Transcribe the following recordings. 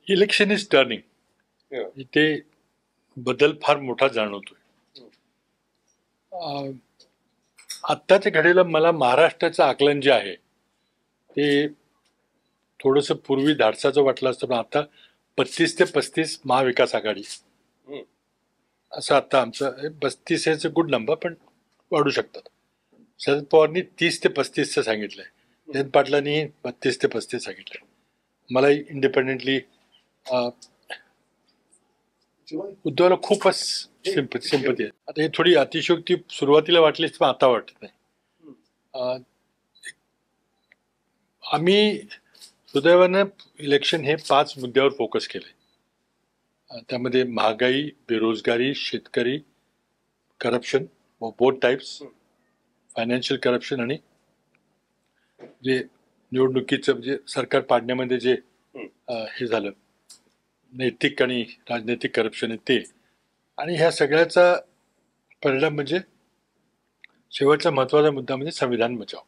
Election is turning. इथे बदल फार मोठा जाणवतोय. आत्ताच्या घडीला मला महाराष्ट्राचं आकलन जे आहे ते थोडंसं पूर्वी धाडसाचं वाटलं असतं, पण आता 35 ते 35 महाविकास आघाडी असं आता आमचं 32 आहे गुड नंबर, पण वाढू शकतात. शरद पवारांनी 30 ते 35 सांगितलंय, जयंत पाटलांनी 32 ते 35 सांगितलंय. मला इंडिपेंडेंटली उद्धवला खूपच सिंपती आहे. आता ही थोडी अतिशयोक्ती सुरुवातीला वाटलीच, पण आता वाटत नाही. आम्ही सुदैवानं इलेक्शन हे 5 मुद्द्यावर फोकस केले. त्यामध्ये महागाई, बेरोजगारी, शेतकरी, corruption, both types, financial corruption आणि जे निवडणुकीचं म्हणजे सरकार पाडण्यामध्ये जे हे झालं नैतिक आणि राजनैतिक करप्शन आहे ते. आणि ह्या सगळ्याचा परिणाम म्हणजे शेवटचा महत्वाचा मुद्दा म्हणजे संविधान बचाव.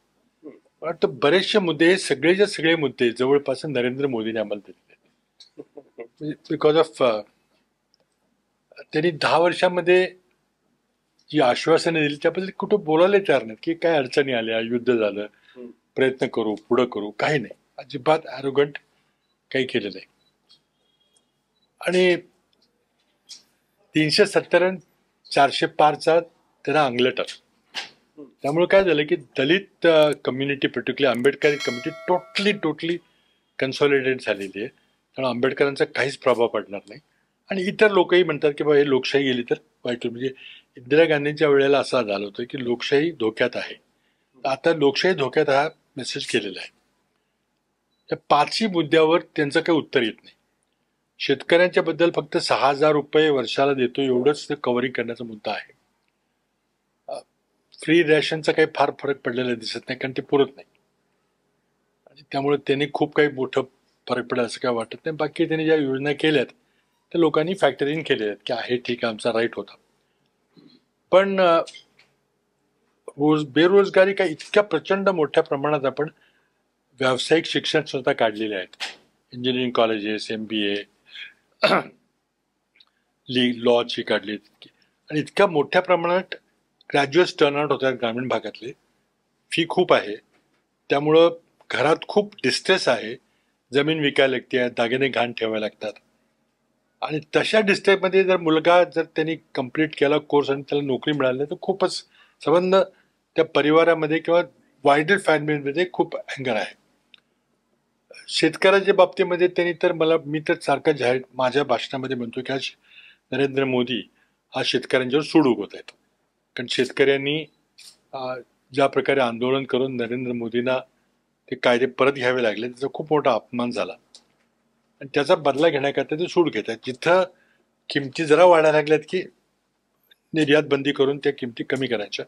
मला वाटतं बरेचसे मुद्दे, हे सगळेचे सगळे मुद्दे जवळपास नरेंद्र मोदीने आम्हाला दिलेले. बिकॉज ऑफ त्यांनी 10 वर्षामध्ये जी आश्वासने दिली त्याबद्दल कुठं बोलायला तयार नाहीत की काय अडचणी आल्या, युद्ध झालं, प्रयत्न करू, पुढं करू, काही नाही. अजिबात ॲरोगंट काही केलं नाही. आणि 370 आणि 400 पारचा त्यांना अंगलट आला. त्यामुळे काय झालं की दलित कम्युनिटी, पर्टिक्युलर आंबेडकरी कम्युनिटी टोटली कन्सॉलिडेट झालेली आहे. त्यामुळे आंबेडकरांचा काहीच प्रभाव पडणार नाही. आणि इतर लोकही म्हणतात की बाबा हे लोकशाही गेली तर वाईट. म्हणजे इंदिरा गांधींच्या वेळेला असं झालं होतं की लोकशाही धोक्यात आहे. आता लोकशाही धोक्यात हा मेसेज केलेला आहे. त्या 5ही मुद्द्यावर त्यांचं काही उत्तर येत नाही. शेतकऱ्यांच्या बद्दल फक्त 6,000 रुपये वर्षाला देतो एवढंच कव्हरिंग करण्याचा मुद्दा आहे. फ्री रॅशनचा काही फार फरक पडलेला दिसत नाही, कारण ते पुरत नाही. आणि त्यामुळे त्यांनी खूप काही मोठं फरक पडेल असं काय वाटत नाही. बाकी त्यांनी ज्या योजना केल्यात त्या लोकांनी फॅक्टर इन केलेल्या आहेत की आहे ठीक आहे, आमचा राईट होता. पण बेरोजगारी काय इतक्या प्रचंड मोठ्या प्रमाणात आपण व्यावसायिक शिक्षण संस्था काढलेले आहेत. इंजिनिअरिंग कॉलेजेस, MBA, लॉची काढली. आणि इतक्या मोठ्या प्रमाणात ग्रॅज्युएट्स टर्नआउट होतात ग्रामीण भागातले. फी खूप आहे, त्यामुळं घरात खूप डिस्ट्रेस आहे. जमीन विकायला लागते, दागिने घाण ठेवायला लागतात. आणि तशा डिस्ट्रेसमध्ये जर मुलगा जर त्यांनी कंप्लीट केला कोर्स आणि त्याला नोकरी मिळाली तर खूपच संबंध त्या परिवारामध्ये किंवा वायडर फॅमिलीमध्ये खूप अँगर आहे. शेतकऱ्याच्या बाबतीमध्ये त्यांनी तर मी तर सारखं जाहीर माझ्या भाषणामध्ये म्हणतो की आज नरेंद्र मोदी हा शेतकऱ्यांच्यावर सूड उगवत आहेत. कारण शेतकऱ्यांनी ज्या प्रकारे आंदोलन करून नरेंद्र मोदींना ते कायदे परत घ्यावे लागले त्याचा खूप मोठा अपमान झाला. आणि त्याचा बदला घेण्याकरता ते सूड घेत आहेत. जिथं किमती जरा वाढायला लागल्यात की निर्यात बंदी करून त्या किमती कमी करायच्या.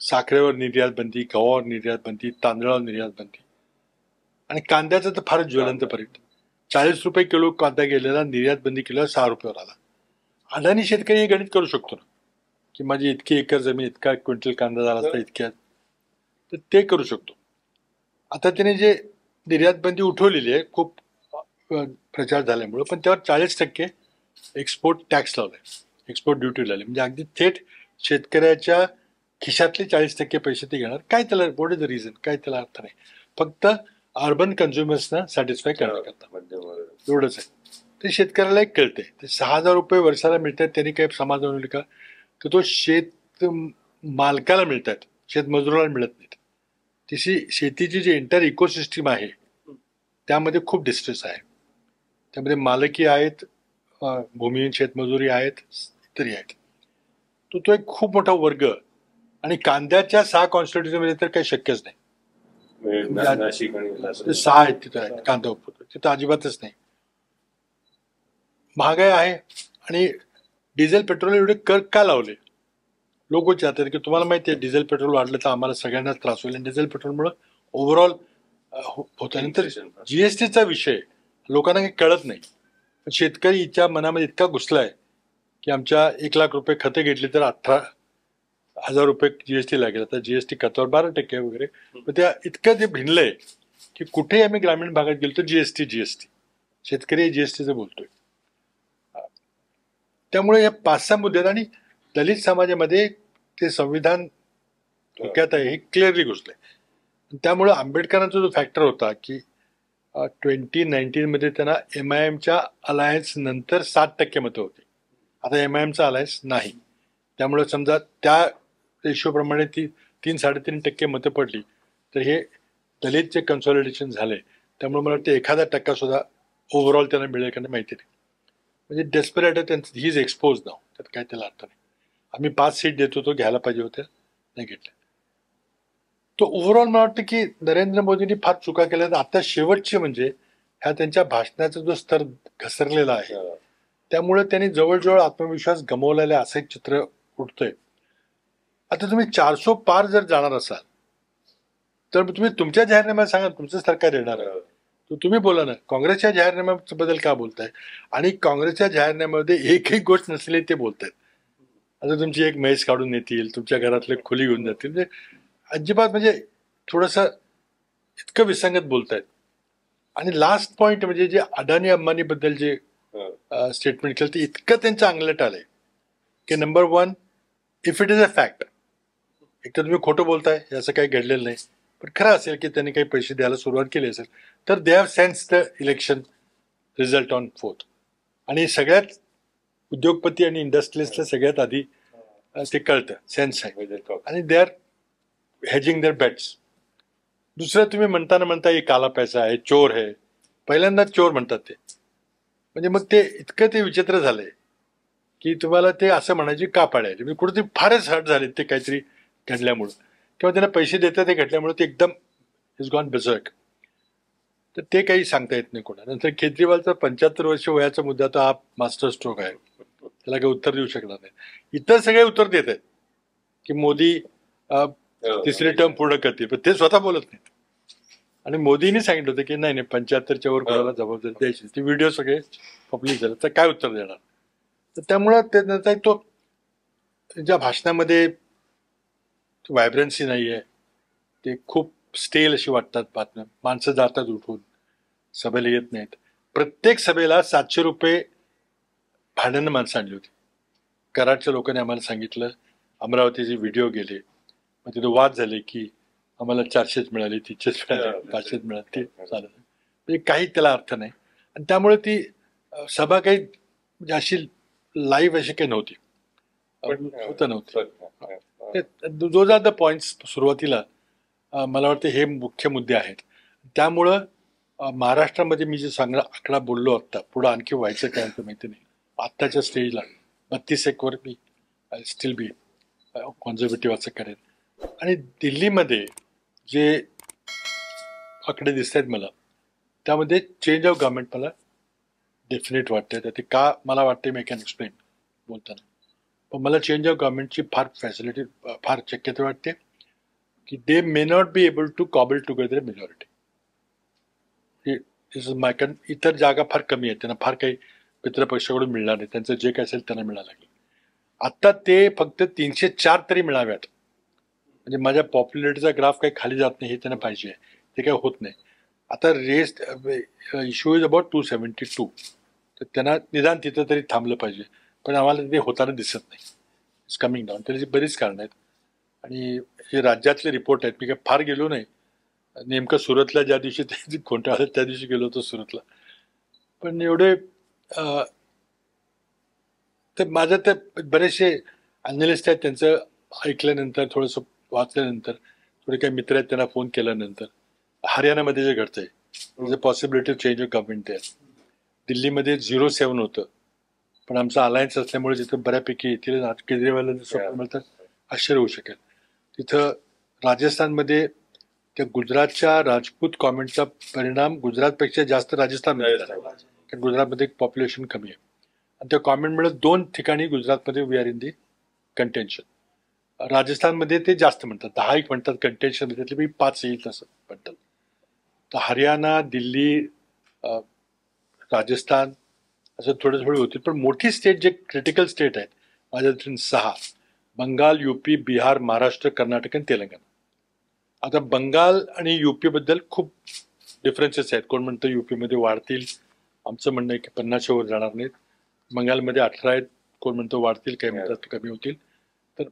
साखरेवर निर्यात बंदी, गव्हावर निर्यात बंदी, तांदळावर निर्यात बंदी. आणि कांद्याचं तर फारच ज्वलंत परिणाम. 40 रुपये किलो कांदा गेलेला, निर्यात बंदी केल्यावर 6 रुपयावर आला. अडाणी शेतकरी हे गणित करू शकतो ना की माझी इतकी एकर जमीन, इतका क्विंटल कांदा झाला असता इतक्यात, तर ते करू शकतो. आता त्याने जे निर्यात बंदी उठवलेली आहे खूप प्रचार झाल्यामुळं, पण त्यावर 40% एक्सपोर्ट टॅक्स लावलाय, एक्सपोर्ट ड्युटी लावली. म्हणजे अगदी थेट शेतकऱ्याच्या खिशातले 40% पैसे ते घेणार. काय त्याला व्हॉट इज द रिझन, काय त्याला अर्थ नाही. फक्त अर्बन कन्झ्युमर्सना सॅटिस्फाय करण्याकरता एवढंच आहे. ते शेतकऱ्याला एक कळते. ते 6,000 रुपये वर्षाला मिळतात त्यांनी काही समाधान होईल का, तर तो शेत मालकाला मिळतात, शेतमजुराला मिळत नाहीत. तशी शेतीची जी एंटायर इकोसिस्टीम आहे त्यामध्ये खूप डिस्ट्रेस आहे. त्यामध्ये मालकी आहेत, भूमिहीन शेतमजुरी आहेत, इतरही आहेत. तो एक खूप मोठा वर्ग. आणि कांद्याच्या 6 कॉन्स्टिट्युशनमध्ये तर काही शक्यच नाही. 6 आहेत तिथं आहेत कांदा उत्पादन, तिथं अजिबातच नाही. महागाई आहे आणि डिझेल पेट्रोल एवढे कर का लावले. लोक विचारतात की तुम्हाला माहिती आहे डिझेल पेट्रोल वाढलं तर आम्हाला सगळ्यांनाच त्रास होईल. आणि डिझेल पेट्रोलमुळे ओव्हरऑल होतं. नंतर GSTचा विषय लोकांना काही कळत नाही. पण शेतकरीच्या मनामध्ये इतका घुसलाय की आमच्या 1 लाख रुपये खतं घेतली तर 18,000 रुपये GST लागेल. आता GST खतावर 12% वगैरे. पण त्या इतकं ते भिनलंय की कुठेही आम्ही ग्रामीण भागात गेलो तर GST. शेतकरी जीएसटीचं बोलतोय. त्यामुळे या 5-6 मुद्दे आहेत आणि दलित समाजामध्ये ते संविधान धोक्यात आहे हे क्लिअरली घुसलंय. त्यामुळे आंबेडकरांचा जो फॅक्टर होता की 2019 मध्ये त्यांना MIMच्या अलायन्स नंतर 7% मतं होती. आता MIMचा अलायन्स नाही, त्यामुळे समजा त्या रेशोप्रमाणे ती 3-3.5% मतं पडली तर हे दलितचे कन्सॉलिडेशन झाले. त्यामुळे मला वाटतं 1% सुद्धा ओव्हरऑल त्यांना मिळेल का नाही माहिती नाही. म्हणजे डेस्परेट आहे त्यांचं, ही इज एक्सपोज नाव, त्यात काय त्याला अर्थ नाही. आम्ही 5 सीट देतो तो घ्यायला पाहिजे होत्या, नाही घेतल्या. तो ओव्हरऑल मला वाटतं की नरेंद्र मोदींनी फार चुका केल्या. आता शेवटचे म्हणजे ह्या त्यांच्या भाषणाचा जो स्तर घसरलेला आहे त्यामुळे त्यांनी जवळजवळ आत्मविश्वास गमावलेला आहे असं एक चित्र उठतंय. आता तुम्ही 400 पार जर जाणार असाल तर तुम्ही तुमच्या जाहीरनाम्यात सांगा तुमचं सरकार येणार आहे. तुम्ही बोला ना, काँग्रेसच्या जाहीरनाम्याबद्दल का बोलताय? आणि काँग्रेसच्या जाहीरनाम्यामध्ये एकही गोष्ट नसलेली ते बोलतायत. आता तुमची एक म्हैस काढून नेतील, तुमच्या घरातले खोली घेऊन जातील, म्हणजे अजिबात म्हणजे थोडंसं इतकं विसंगत बोलतायत. आणि लास्ट पॉइंट म्हणजे जे अदानी अंबानी बद्दल जे स्टेटमेंट केलं ते इतकं त्यांचं अंगलट आलंय की number 1, if it is a fact, एक तर तुम्ही खोटं बोलताय, याचं काही घडलेलं नाही, पण खरं असेल की त्यांनी काही पैसे द्यायला सुरुवात केली असेल तर they have sense the election result on 4th. आणि सगळ्यात उद्योगपती आणि इंडस्ट्रियलिस्टला सगळ्यात आधी ते कळतं, सेन्स आहे, आणि they are hedging their bets. दुसरं तुम्ही म्हणता हे काला पैसा आहे, चोर आहे, पहिल्यांदा चोर म्हणतात ते. म्हणजे मग ते इतकं ते विचित्र झालंय की तुम्हाला ते असं म्हणायची का पाडायची. म्हणजे कुठेतरी फारच हर्ट झाले ते काहीतरी घडल्यामुळं, किंवा त्यांना पैसे देतात ते घडल्यामुळे ते एकदम इज गॉन बिझर्क. तर ते काही सांगता येत नाही कोणा. नंतर केजरीवालचा 75 वर्ष वयाचा मुद्दा तर हा मास्टर स्ट्रोक आहे, त्याला काही उत्तर देऊ शकणार नाही. इतर सगळे उत्तर देत आहेत की मोदी तिसरी टर्म पूर्ण करतील, पण ते स्वतः बोलत नाहीत. आणि मोदींनी सांगितलं होतं की नाही 75च्या वर कोणाला जबाबदारी द्यायची. ते व्हिडिओ सगळे पब्लिक झाले, तर काय उत्तर देणार. तर त्यामुळं त्याचा तो ज्या भाषणामध्ये व्हायब्रन्सी नाही आहे, ते खूप स्टेल अशी वाटतात बातम्या. माणसं जातात उठून, सभेला येत नाहीत. प्रत्येक सभेला 700 रुपये भाड्यानं माणसं आणली होती. कराडच्या लोकांनी आम्हाला सांगितलं, अमरावतीचे व्हिडिओ गेले, मग तिथे वाद झाले की आम्हाला 400 मिळाले, 300 मिळाले, 500 मिळाले, ते चालत म्हणजे काही त्याला अर्थ नाही. आणि त्यामुळे ती सभा काही म्हणजे अशी लाईव्ह अशी काही नव्हती, होत नव्हती. 2000 पॉइंट्स सुरुवातीला मला वाटतं हे मुख्य मुद्दे आहेत. त्यामुळं महाराष्ट्रामध्ये मी जे आकडा बोललो आत्ता, पुढं आणखी व्हायचं काय माहिती नाही. आत्ताच्या स्टेजला 32 वर मी स्टील बी कॉन्झर्वेटिव्ह असं करेन. आणि दिल्लीमध्ये जे आकडे दिसत आहेत मला, त्यामध्ये चेंज ऑफ गव्हर्नमेंट मला डेफिनेट वाटते. तर ते का मला वाटते मी कॅन एक्सप्लेन बोलताना. पण मला चेंज ऑफ गव्हर्नमेंटची फार शक्यता वाटते की they may not be able to cobble together majority. कारण इतर जागा फार कमी आहेत, त्यांना फार काही मित्रपक्षाकडून मिळणार नाही, त्यांचं जे काय असेल त्यांना मिळायला लागेल. आता ते फक्त 304 तरी मिळाव्यात, म्हणजे माझ्या पॉप्युलरिटीचा ग्राफ काही खाली जात नाही हे त्यांना पाहिजे आहे, ते काही होत नाही. आता रेस्ट इश्यू इज अबाउट 272, तर त्यांना निदान तिथं तरी थांबलं पाहिजे, पण आम्हाला ते होताना दिसत नाही. It's coming down. त्याची बरीच कारणं आहेत. आणि हे राज्यातले रिपोर्ट आहेत, मी काय फार गेलो नाही. नेमकं सुरतला ज्या दिवशी ते घोटाळा त्या दिवशी गेलो होतो सुरतला, पण एवढे तर माझं तर बरेचसे अॅनालिस्ट आहेत, त्यांचं ऐकल्यानंतर, थोडंसं वाचल्यानंतर, थोडे काही मित्र आहेत त्यांना फोन केल्यानंतर, हरियाणामध्ये जे घडतंय म्हणजे possibility of change of government आहे. दिल्लीमध्ये 0-7 होतं, पण आमचा अलायन्स असल्यामुळे तिथं बऱ्यापैकी येथील केजरीवालला स्वप्न मिळतात, आश्चर्य होऊ शकेल. तिथं राजस्थानमध्ये त्या गुजरातच्या राजपूत कॉमेंटचा परिणाम गुजरातपेक्षा जास्त राजस्थानमध्ये झाला, कारण गुजरातमध्ये पॉप्युलेशन कमी आहे. आणि त्या कॉमेंटमुळे 2 ठिकाणी गुजरातमध्ये we are in the contention. राजस्थानमध्ये ते जास्त म्हणतात, 10 म्हणतात कंटेन्शन, त्यातले 5 येईल तसं म्हणतात. तर हरियाणा, दिल्ली, राजस्थान असं थोडे होतील, पण मोठी स्टेट जे क्रिटिकल स्टेट आहेत माझ्या दृष्टीने 6: बंगाल, UP, बिहार, महाराष्ट्र, कर्नाटक आणि तेलंगणा. आता बंगाल आणि UP बद्दल खूप डिफरन्सेस आहेत. कोण म्हणतं UP मध्ये वाढतील, आमचं म्हणणं आहे की 50च्या वर जाणार नाहीत. बंगालमध्ये 18 आहेत, कोण म्हणतो वाढतील, काही म्हणतात कमी होतील. तर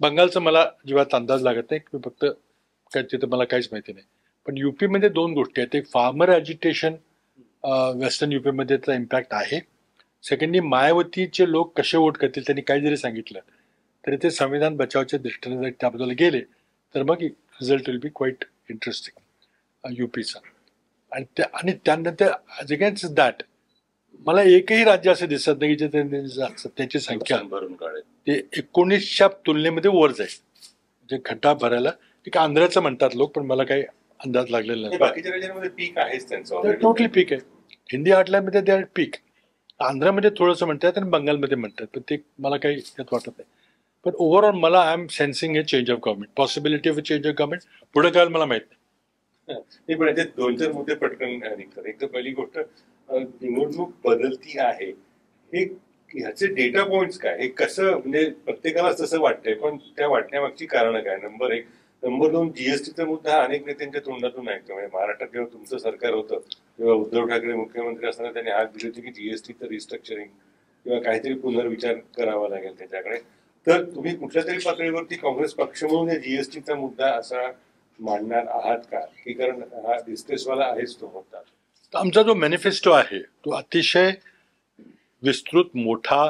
बंगालचा मला अजिबात अंदाज लागत नाही, फक्त काय तिथं मला काहीच माहिती नाही. पण युपीमध्ये दोन गोष्टी आहेत. एक फार्मर ॲजिटेशन वेस्टर्न युपीमध्ये त्याचा इम्पॅक्ट आहे. सेकंडली मायावतीचे लोक कसे वोट करतील, त्यांनी काही जरी सांगितलं तरी ते संविधान बचावच्या दृष्टीने जर त्या बाजूला गेले तर मग result will be quite interesting युपीचा. आणि त्यानंतर अगेन्स्ट दॅट मला एकही राज्य असं दिसत नाही की सत्तेची संख्या भरून काढेल ते 19च्या तुलनेमध्ये वर जाईल. म्हणजे खड्डा भरायला एक आंध्राचं म्हणतात लोक, पण मला काही अंदाज लागलेला नाही. बाकीच्या राज्यांमध्ये पीक आहेच त्यांचं, टोटली पीक आहे. हिंदी आटल्यामध्ये ते पीक, आंध्रामध्ये थोडंसं म्हणतात आणि बंगालमध्ये म्हणतात, पण ते मला काही यात वाटत नाही. पण ओव्हरऑल मला I am sensing a change of government, possibility of change of government. पुढे काय मला माहित नाही. पण याचे 2-4 मुद्दे पटकन निघतात. एक तर पहिली गोष्ट, निवडणूक बदलती आहे, हे ह्याचे डेटा पॉइंट्स काय, हे कसं, म्हणजे प्रत्येकालाच तसं वाटतंय, पण त्या वाटण्यामागची कारणं काय, नंबर 1. नंबर 2, जीएसटीचा मुद्दा अनेक नेत्यांच्या तोंडातून ऐकतो. म्हणजे महाराष्ट्रात जेव्हा तुमचं सरकार होतं तेव्हा उद्धव ठाकरे मुख्यमंत्री असताना त्यांनी हात दिले होते की जीएसटीचं रिस्ट्रक्चरिंग किंवा काहीतरी पुनर्विचार करावा लागेल त्याच्याकडे. तर तुम्ही कुठल्या तरी पातळीवरती काँग्रेस पक्ष म्हणून या जीएसटीचा मुद्दा असा मांडणार आहात का, की कारण हा डिस्ट्रेसवाला आहेच तो मुद्दा. आमचा जो मॅनिफेस्टो आहे तो अतिशय विस्तृत, मोठा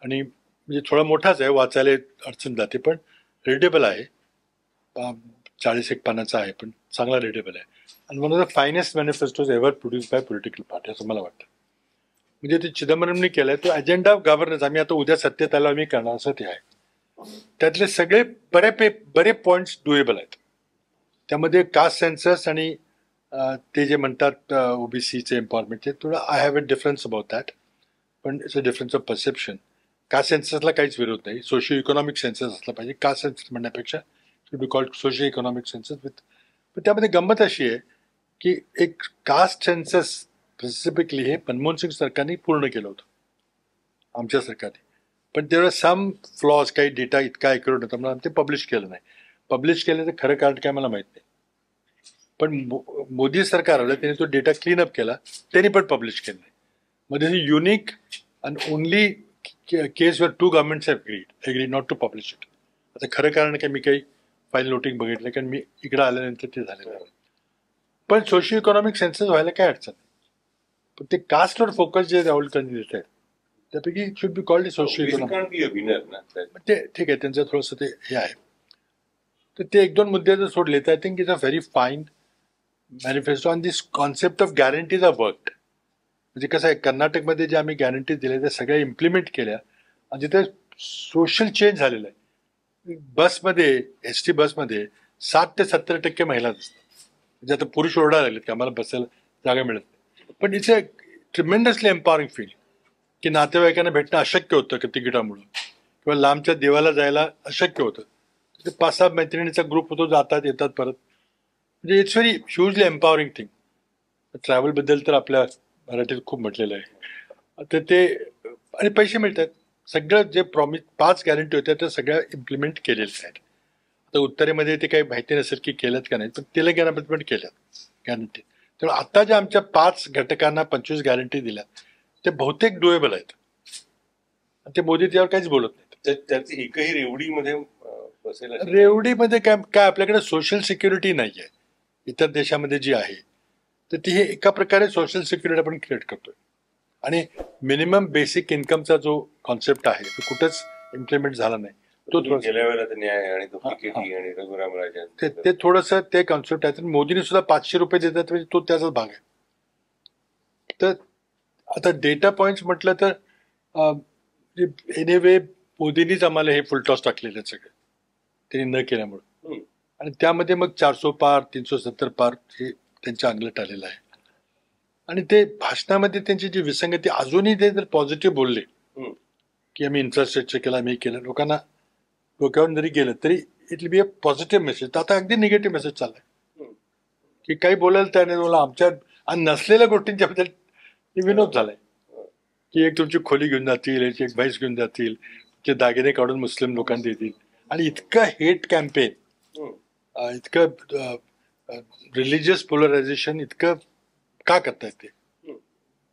आणि म्हणजे थोडा मोठाच आहे, वाचायला अडचण जाते, पण रिडेबल आहे. 40 पानाचा आहे, पण चांगला रिडेबल आहे. आणि one of the finest manifestos ever produce by political party असं मला वाटतं. म्हणजे ते चिदंबरमनी केलंय, तो अजेंडा ऑफ गव्हर्नन्स आम्ही आता उद्या सत्तेत आलो आम्ही करणार असं ते आहे. त्यातले सगळे बरे पॉईंट्स डुएबल आहेत. त्यामध्ये कास्ट सेन्सस आणि ते जे म्हणतात ओबीसीचे एम्पॉवरमेंट, ते थोडं I have a difference about that, पण it's a difference of perception. Caste सेन्ससला काहीच विरोध नाही, सोशिओ इकॉनॉमिक सेन्सस असला पाहिजे. कास्ट सेन्सस म्हणण्यापेक्षा should be called socio economic census with. पण त्यामध्ये गंमत अशी आहे की एक कास्ट सेन्सस स्पेसिफिकली हे मनमोहन सिंग सरकारने पूर्ण केलं होतं, आमच्या सरकारने. पण तेवढं सम फ्लॉज, काही डेटा इतका ॲक्युरेट होता म्हणून ते पब्लिश केलं नाही. पब्लिश केलं तर खरं कारण काय मला माहीत नाही. पण मोदी सरकार आलं, त्याने तो डेटा क्लीन अप केला, त्यांनी पण पब्लिश केलं नाही. मग this is unique and only case वर 2 governments have agreed not to publish it. आता खरं कारण काय, मी काही फाईल नोटिंग बघितलं, कारण मी इकडं आल्यानंतर ते झालेलं आहे. पण सोशिओ इकॉनॉमिक सेन्सस व्हायला काय अडचण नाही. पण ते कास्टवर फोकस जे राहुल गांधी देत आहेत त्यापैकी it should be called socio economic. ते ठीक आहे, त्यांचं थोडंसं ते हे आहे. तर ते 1-2 मुद्दे जर सोडले तर I think is a very fine manifesto on this concept of guarantees of work. म्हणजे कसं आहे, कर्नाटकमध्ये जे आम्ही गॅरंटीज दिल्या त्या सगळ्या इम्प्लिमेंट केल्या आणि तिथे सोशल चेंज झालेलं आहे. बसमध्ये, एस टी बसमध्ये 60 ते 70% महिलाच असतात. म्हणजे आता पुरुष ओरडायला लागलेत की आम्हाला बसायला जागा मिळत नाही. पण it's a tremendously empowering field की नातेवाईकांना भेटणं अशक्य होतं की तिकिटामुळं, किंवा लांबच्या देवाला जायला अशक्य होतं. ते 5-6 मैत्रिणीचा ग्रुप होतो, जातात येतात परत. म्हणजे इट्स व्हेरी ह्युजली एम्पॉवरिंग थिंग. ट्रॅव्हलबद्दल तर आपल्या मराठीत खूप म्हटलेलं आहे. तर ते आणि पैसे मिळतात. सगळं जे प्रॉमिस 5 गॅरंटी होत्या त्या सगळ्या इम्प्लिमेंट केलेल्या आहेत. आता उत्तरेमध्ये ते काही माहिती नसेल की केलं का नाही, पण तेलंगणामध्ये पण केल्यात गॅरंटी. तर आता ज्या आमच्या 5 घटकांना 25 गॅरंटी दिल्या ते बहुतेक डुएबल आहेत. ते मोदी त्यावर काहीच बोलत नाहीत. त्याची एकही रेवडीमध्ये बसेल? रेवडीमध्ये काय आपल्याकडे सोशल सिक्युरिटी नाही आहे इतर देशामध्ये जी आहे. तर ती हे एका प्रकारे सोशल सिक्युरिटी आपण क्रिएट करतोय. आणि मिनिमम बेसिक इन्कमचा जो कॉन्सेप्ट आहे तो कुठंच इम्प्लिमेंट झाला नाही. तो गेल्या वेळेला न्याय आणि रघुराम राजन ते थोडंसं ते कॉन्सेप्ट आहे. मोदीने सुद्धा 500 रुपये देतात, म्हणजे तो त्याचाच भाग आहे. तर आता डेटा पॉइंट्स म्हटलं तर एनिवे मोदींनीच आम्हाला हे फुलटॉस टाकलेले आहेत सगळे, त्यांनी न केल्यामुळे. आणि त्यामध्ये मग 400 पार, 370 पार हे त्यांच्या अंगलट आलेलं आहे. आणि ते भाषणामध्ये त्यांची जी विसंगती, अजूनही ते जर पॉझिटिव्ह बोलले की आम्ही इन्फ्रास्ट्रक्चर केलं, आम्ही केलं, लोकांना डोक्यावर जरी गेलं तरी it will be a positive message. तर आता अगदी निगेटिव्ह मेसेज चाललाय की काही बोलायला त्याने मला आमच्या आणि नसलेल्या गोष्टींच्या बद्दल विनोद झालाय की एक तुमची खोली घेऊन जातील, एक म्हैस घेऊन जातील, तुमचे दागिने काढून मुस्लिम लोकांना देतील. आणि इतकं हेट कॅम्पेन, इतकं रिलिजियस पोलरायझेशन इतकं का करतायत ते?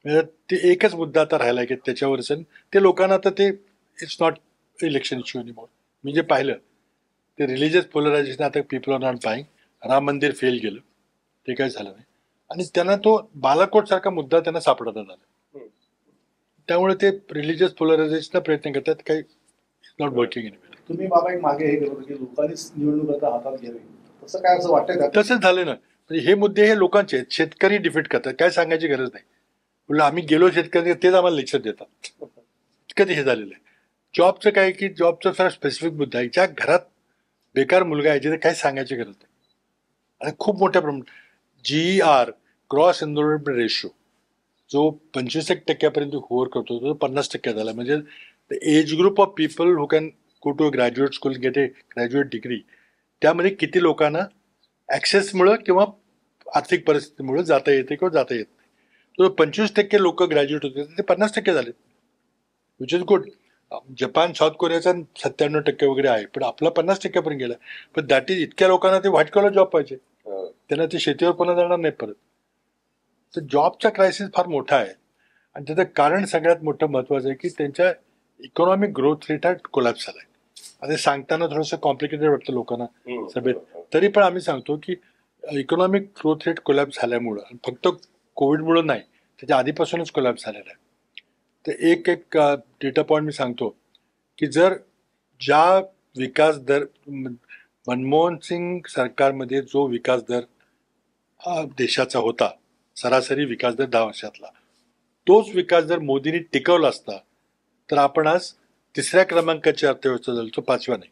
म्हणजे ते एकच मुद्दा आता राहिला की त्याच्यावरच ते लोकांना आता ते it's not election issue anymore. मी जे पाहिलं ते रिलिजियस पोलरायझेशन आता people are not buying. Ram Mandir fail गेलं, ते काही झालं नाही, आणि त्यांना तो बालाकोट सारखा मुद्दा त्यांना सापडत झाला. त्यामुळे ते रिलिजियस पोलरायझेशनचा प्रयत्न करतात, काही नॉट वर्किंग इन. तुम्ही बाबा एक मागे हे करत की लोकांनीच निवडणूक आता हातात घ्यावी, तसं काय असं वाटतंय का? तसंच झालं ना. म्हणजे हे मुद्दे हे लोकांचे आहेत, शेतकरी डिफीट करतात, काय सांगायची गरज नाही. म्हणलं आम्ही गेलो शेतकरी, तेच आम्हाला लेक्चर देतात. कधी हे झालेलं आहे. जॉबचं काय की जॉबचा सगळा स्पेसिफिक मुद्दा आहे. ज्या घरात बेकार मुलगा आहे तिथे काही सांगायची गरज नाही. आणि खूप मोठ्या प्रमाणात GER ग्रॉस एनरोलमेंट रेशो जो 25% होवर करतो तो 50% झाला. म्हणजे the age group of people who can go to graduate school get a graduate degree, त्यामध्ये किती लोकांना ॲक्सेसमुळं किंवा आर्थिक परिस्थितीमुळे जाता येते किंवा जाता येत नाही. तो 25% लोक ग्रॅज्युएट होते ते 50% झाले, which is good. Japan south कोरियाचा 97% वगैरे आहे, पण आपला 50%पर्यंत गेला. पण दॅट इज इतक्या लोकांना ते व्हाईट कॉलर जॉब पाहिजे, त्यांना ते शेतीवर पण जाणार नाही परत. तर जॉबचा क्रायसिस फार मोठा आहे, आणि त्याचं कारण सगळ्यात मोठं महत्वाचं आहे की त्यांच्या इकॉनॉमिक ग्रोथ रेट हा कोलॅप्स झालाय. आता सांगताना थोडंसं कॉम्प्लिकेटेड वाटतं लोकांना सभेत, तरी पण आम्ही सांगतो की इकॉनॉमिक ग्रोथ रेट कोलॅप्स झाल्यामुळं, फक्त कोविडमुळं नाही, त्याच्या आधीपासूनच कोलॅप्स झालेला आहे. तर एक डेटा पॉईंट मी सांगतो की जर ज्या विकास दर मनमोहन सिंग सरकारमध्ये जो विकास दर देशाचा होता, सरासरी विकास दर 10 वर्षातला, तोच विकास जर मोदींनी टिकवला असता तर आपण आज 3ऱ्या क्रमांकाची अर्थव्यवस्था झाली, तो 5व्या नाही.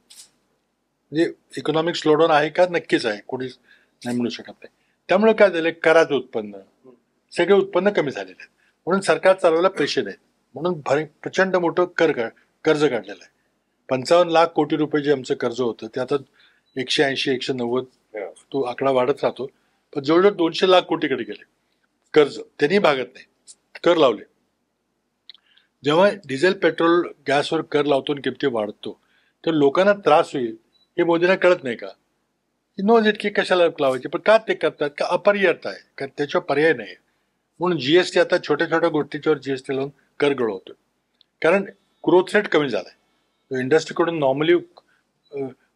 म्हणजे इकॉनॉमिक स्लोडाऊन आहे का? नक्कीच आहे, कोणीच नाही म्हणू शकत नाही. त्यामुळे काय झालं, कराचं उत्पन्न, सगळे उत्पन्न कमी झालेले आहेत, म्हणून सरकार चालवायला पैसे नाहीत, म्हणून प्रचंड मोठं कर्ज काढलेलं आहे. 55 लाख कोटी रुपये जे आमचं कर्ज होतं ते आता 180 190 तो आकडा वाढत राहतो, पण जवळजवळ 200 लाख कोटीकडे गेले कर्ज. त्यांनी भागत नाही, कर लावले. जेव्हा डिझेल पेट्रोल गॅसवर कर लावतो आणि किमती वाढतो तर लोकांना त्रास होईल हे मोदींना कळत नाही का? नोज इट की कशाला लावायचे, पण का ते करतात? का अपरिहार्य आहे, कारण त्याच्यावर पर्याय नाही. म्हणून GST आता छोट्या छोट्या गोष्टीच्यावर GST लावून कर गळवतोय, कारण ग्रोथ रेट कमी झालाय. इंडस्ट्रीकडून नॉर्मली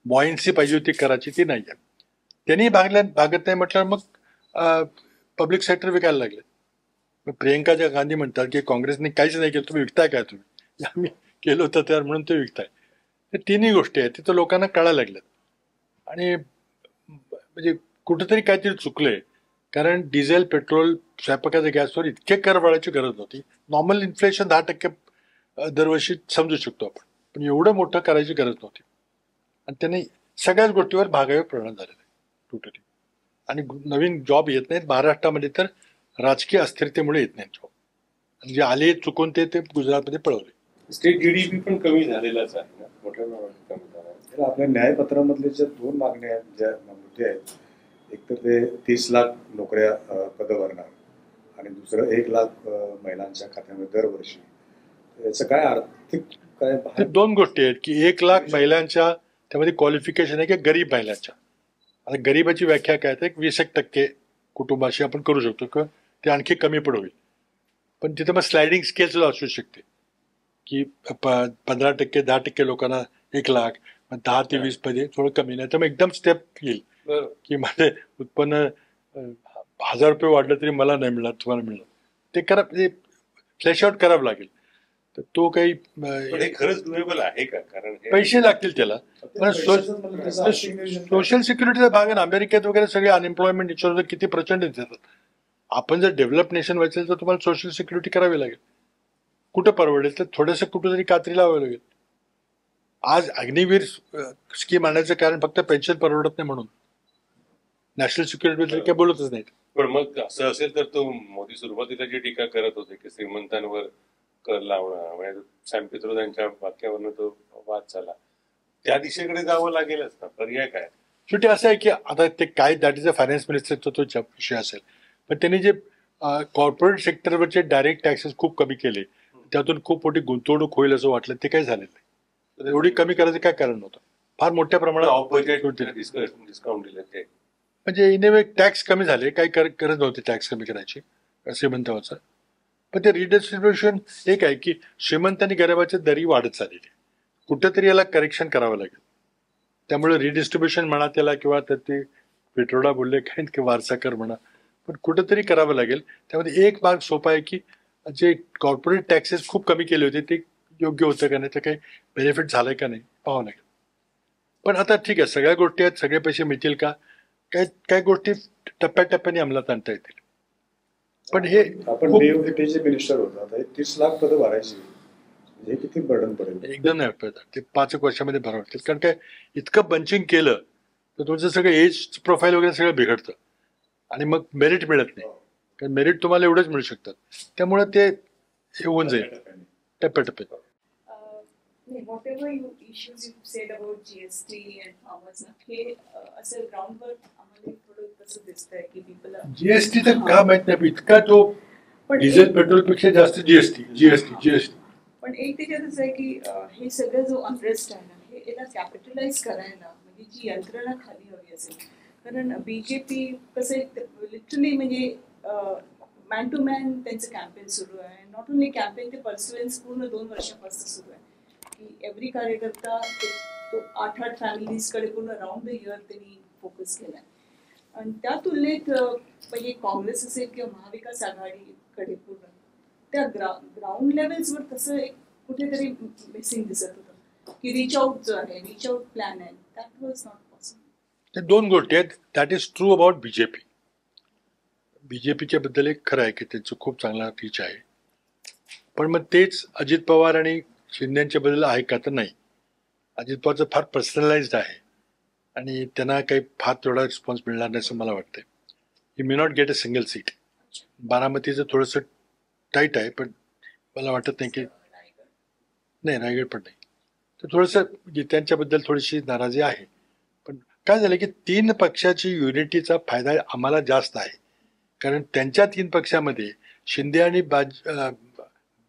बॉयन्सी पाहिजे होती कराची, ती नाही आहे. त्यांनी भागत नाही म्हटल्यावर मग पब्लिक सेक्टर विकायला लागले. प्रियंका गांधी म्हणतात की काँग्रेसने काहीच नाही केलं, तुम्ही विकताय काय? तुम्ही आम्ही केलं होतं त्यावर म्हणून ते विकताय. हे तिन्ही गोष्टी आहेत, तिथं लोकांना कळायला लागल्यात. आणि म्हणजे कुठेतरी काहीतरी चुकलंय, कारण डिझेल पेट्रोल स्वयंपाकाच्या गॅसवर इतके कर वाढायची गरज नव्हती. नॉर्मल इन्फ्लेशन 10% दरवर्षी समजू शकतो आपण, पण एवढं मोठं करायची गरज नव्हती. आणि त्यांनी सगळ्याच गोष्टीवर भागावे परिणाम झालेला आहे टोटली. आणि नवीन जॉब येत नाहीत महाराष्ट्रामध्ये, तर राजकीय अस्थिरतेमुळे येत नाहीत जॉब. आणि जे आले चुकून ते गुजरातमध्ये पळवले. स्टेट GDP पण कमी झालेलाच आहे ना, मोठ्या प्रमाणात कमी झाला आहे. आपल्या न्यायपत्रामधले ज्या 2 मागण्या आहेत, ज्या मुद्दे आहेत, एक तर ते 30 लाख नोकऱ्या पदं भरणार, आणि दुसरं 1 लाख महिलांच्या खात्यामध्ये दरवर्षी. याचं काय आर्थिक काय? 2 गोष्टी आहेत की 1 लाख महिलांच्या त्यामध्ये क्वालिफिकेशन आहे की गरीब महिलांच्या. आता गरीबाची व्याख्या काय तर 20% कुटुंबाशी आपण करू शकतो किंवा ते आणखी कमी पण होईल. पण तिथं मग स्लायडिंग स्केल सुद्धा असू शकते की 15% 10% लोकांना 1 लाख, 10 ते 20 मध्ये थोडं कमी, नाही तर मग एकदम स्टेप येईल की माझे उत्पन्न 1000 रुपये वाढलं तरी मला नाही मिळणार, तुम्हाला मिळणार. ते फ्लॅश आउट करावं लागेल. तर तो काही खरंच डुएबल आहे का? कारण पैसे लागतील त्याला. पण सोशल सिक्युरिटीचा भाग आहे ना. अमेरिकेत वगैरे सगळे अनएम्प्लॉयमेंट इन्शुरन्स किती प्रचंड देतात. आपण जर डेव्हलप नेशन व्हायचं तर तुम्हाला सोशल सिक्युरिटी करावी लागेल. कुठं परवडेल तर थोडंसं कुठेतरी कात्री लावावी लागेल. आज अग्निवीर स्कीम आणण्याचं कारण फक्त पेन्शन परवडत नाही म्हणून, नॅशनल सिक्युरिटी काही बोलतच नाहीत. पण मग असं असेल तर तो मोदी सुरुवातीला जी टीका करत होते की श्रीमंतांवर कर लावणं, म्हणजे सॅम पित्रोदा यांच्या वाक्यावरनं तो वाद झाला, त्या दिशेकडे जावं लागेलच ना, पर्याय काय? शेवटी असं आहे की आता ते काय, दॅट इज अ फायनान्स मिनिस्टरचा तो विषय असेल, पण त्यांनी जे कॉर्पोरेट सेक्टरवरचे डायरेक्ट टॅक्सेस खूप कमी केले, त्यातून खूप मोठी गुंतवणूक होईल असं वाटलं, ते काही झालेलं नाही. एवढी कमी करायचं काय कारण नव्हतं. फार मोठ्या प्रमाणात डिस्काउंट दिले ते, म्हणजे इन वे टॅक्स कमी झाले, काही गरज नव्हती टॅक्स कमी करायची श्रीमंतावरचा. पण ते रिडिस्ट्रिब्युशन एक आहे की श्रीमंत आणि गरिबाची दरी वाढत चाललेली आहे. कुठेतरी याला करेक्शन करावं लागेल. त्यामुळे रिडिस्ट्रिब्युशन म्हणा त्याला किंवा तर ते पेट्रोला बोलले काय की वारसाकर म्हणा, पण कुठेतरी करावं लागेल. त्यामध्ये एक भाग सोपा आहे की जे कॉर्पोरेट टॅक्सेस खूप कमी केले होते ते योग्य होतं का नाही, तर काही बेनिफिट झालंय का नाही पाहावं लागेल. पण आता ठीक आहे, सगळ्या गोष्टी आहेत, सगळे पैसे मिळतील का, काय गोष्टी टप्प्याटप्प्याने अंमलात आणता येतील. पण हे आपण बीओपीचे मिनिस्टर होतो, आता 30 लाख पदं भरायची, हे किती बर्डन पडेल? एकदम नाही वाटत. ते 5 वर्षामध्ये भरावं लागतील. कारण काय इतकं बंचिंग केलं तर तुमचं सगळं एज प्रोफाईल वगैरे सगळं बिघडतं आणि मग मेरिट मिळत नाही. कारण मेरिट तुम्हाला एवढंच मिळू शकतात. त्यामुळे ते हे होऊन जाईल टप्प्याटप्प्याने. Whatever issues you said about GST and farmers, हे असं ग्राउंडवर आम्हाला थोडं कसं दिसतंय की पीपल जीएसटी तर का माहित नाही, इतका तो डिझेल पेट्रोलपेक्षा जास्त जीएसटी. पण एक त्याच्यातच आहे की हे सगळं जो अनरेस्ट आहे ना, हे याला कॅपिटलाइज करायला म्हणजे जी यंत्रणा खाली हवी असेल. कारण बीजेपी कसं लिटरली म्हणजे मॅन टू मॅन त्यांचं कॅम्पेन सुरू आहे. नॉट ओनली कॅम्पेन, ते पर्सुएन्स पूर्ण 2 वर्षापासून सुरू आहे की एव्हरी कार्यकर्ता तो 8 फॅमिलीजकडे पूर्ण राऊंड द इयर त्यांनी फोकस केला आहे. आणि त्या तुलनेत म्हणजे काँग्रेस असेल किंवा महाविकास आघाडीकडे पूर्ण त्या ग्राउंड लेवल्सवर तसं एक कुठेतरी मिसिंग दिसत होतं की रिच आउट जो आहे, रिच आउट प्लॅन आहे, दॅट वॉज नॉट पॉसिबल. ते 2 गोष्टी आहेत. That is true about BJP. बीजेपीच्या बद्दल एक खरं आहे की त्यांचं खूप चांगला रीच आहे. पण मग तेच अजित पवार आणि शिंदेच्या बद्दल आहे का, तर नाही. अजित पवारचं फार पर्सनलाइज्ड आहे आणि त्यांना काही फार तेवढा रिस्पॉन्स मिळणार नाही असं मला वाटतंय. He may not get a single seat. बारामतीचं थोडंसं टाईट आहे, पण मला वाटत नाही की नाही, रायगड पण नाही. तर थोडंसं त्यांच्याबद्दल थोडीशी नाराजी आहे. पण काय झालं की 3 पक्षाची युनिटीचा फायदा आम्हाला जास्त आहे. कारण त्यांच्या 3 पक्षामध्ये शिंदे आणि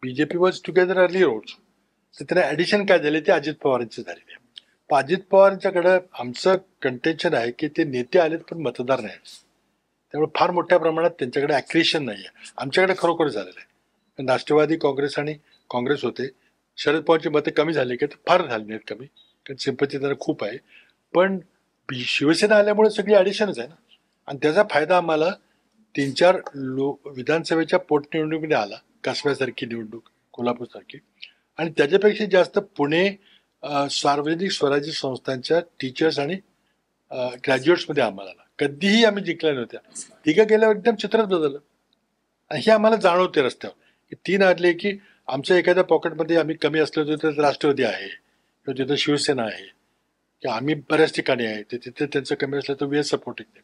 BJP was together early roads. तर त्यांना ॲडिशन काय झाले ते अजित पवारांचे झालेले आहे. पण अजित पवारांच्याकडं आमचं कंटेन्शन आहे की ते नेते आलेत पण मतदार नाही. त्यामुळे फार मोठ्या प्रमाणात त्यांच्याकडे ॲक्रिशन नाही आहे. आमच्याकडे खरोखर झालेलं आहे. पण राष्ट्रवादी काँग्रेस आणि काँग्रेस होते. शरद पवारची मतं कमी झाली की फार झाली नाहीत कमी, कारण सिंपती त्यांना खूप आहे. पण शिवसेना आल्यामुळे सगळी ॲडिशनच आहे ना. आणि त्याचा फायदा आम्हाला 3-4 विधानसभेच्या पोटनिवडणुकीमध्ये आला. कसब्यासारखी निवडणूक, कोल्हापूरसारखी. आणि त्याच्यापेक्षा जास्त पुणे सार्वजनिक स्वराज्य संस्थांच्या टीचर्स आणि ग्रॅज्युएट्समध्ये आम्हाला आला. कधीही आम्ही जिंकल्या नव्हत्या. 3 गेल्यावर एकदम चित्रच बदललं. आणि हे आम्हाला जाणवते रस्त्यावर की 3 आले की आमच्या एखाद्या पॉकेटमध्ये आम्ही कमी असलो तर राष्ट्रवादी आहे किंवा तिथं शिवसेना आहे किंवा आम्ही बऱ्याच ठिकाणी आहे, ते तिथे त्यांचं कमी असलं तर वी आर सपोर्टिंग देम.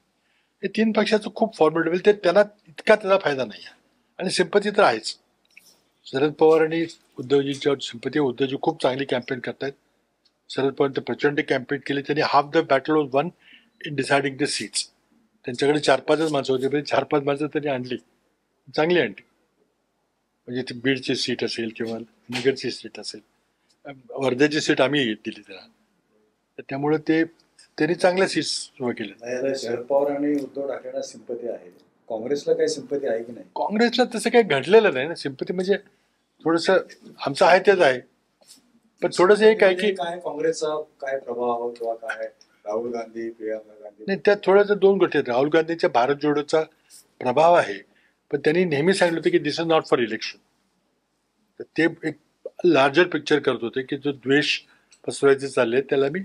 हे 3 पक्षाचं खूप फॉर्मेडेबल. ते त्यांना इतका त्याचा फायदा नाही आहे. आणि सिंपती तर आहेच. शरद पवार आणि उद्धवजींच्यावर सिंपती. उद्धवजी खूप चांगली कॅम्पेन करतायत. शरद पवार प्रचंड कॅम्पेन केली. त्यांनी half the battle was one in deciding the seats. त्यांच्याकडे 4-5च माणसं होती, पण 4-5 माणसं त्यांनी आणली, चांगली आणली. म्हणजे ती बीडची सीट असेल किंवा नगरची सीट असेल, वर्ध्याची सीट आम्ही दिली त्यांना. तर त्यामुळे ते त्यांनी चांगल्या सीट्स सुरू केल्या. शरद पवार आणि उद्धव ठाकरेंना सिंपती आहे, काँग्रेसला काही सिंपती आहे की नाही? काँग्रेसला तसं काही घडलेलं नाही ना. सिंपती म्हणजे थोडंसं आमचं आहे तेच आहे. पण थोडंसं एक आहे की काय काँग्रेसचा काय प्रभाव किंवा काय राहुल गांधी, प्रियंका गांधी? नाही, त्यात थोडंसं 2 गोष्टी आहेत. राहुल गांधीच्या भारत जोडोचा प्रभाव आहे, पण त्यांनी नेहमी सांगितलं होतं की दिस इज नॉट फॉर इलेक्शन. तर ते एक लार्जर पिक्चर करत होते की जो द्वेष पसरवायचे चालले त्याला मी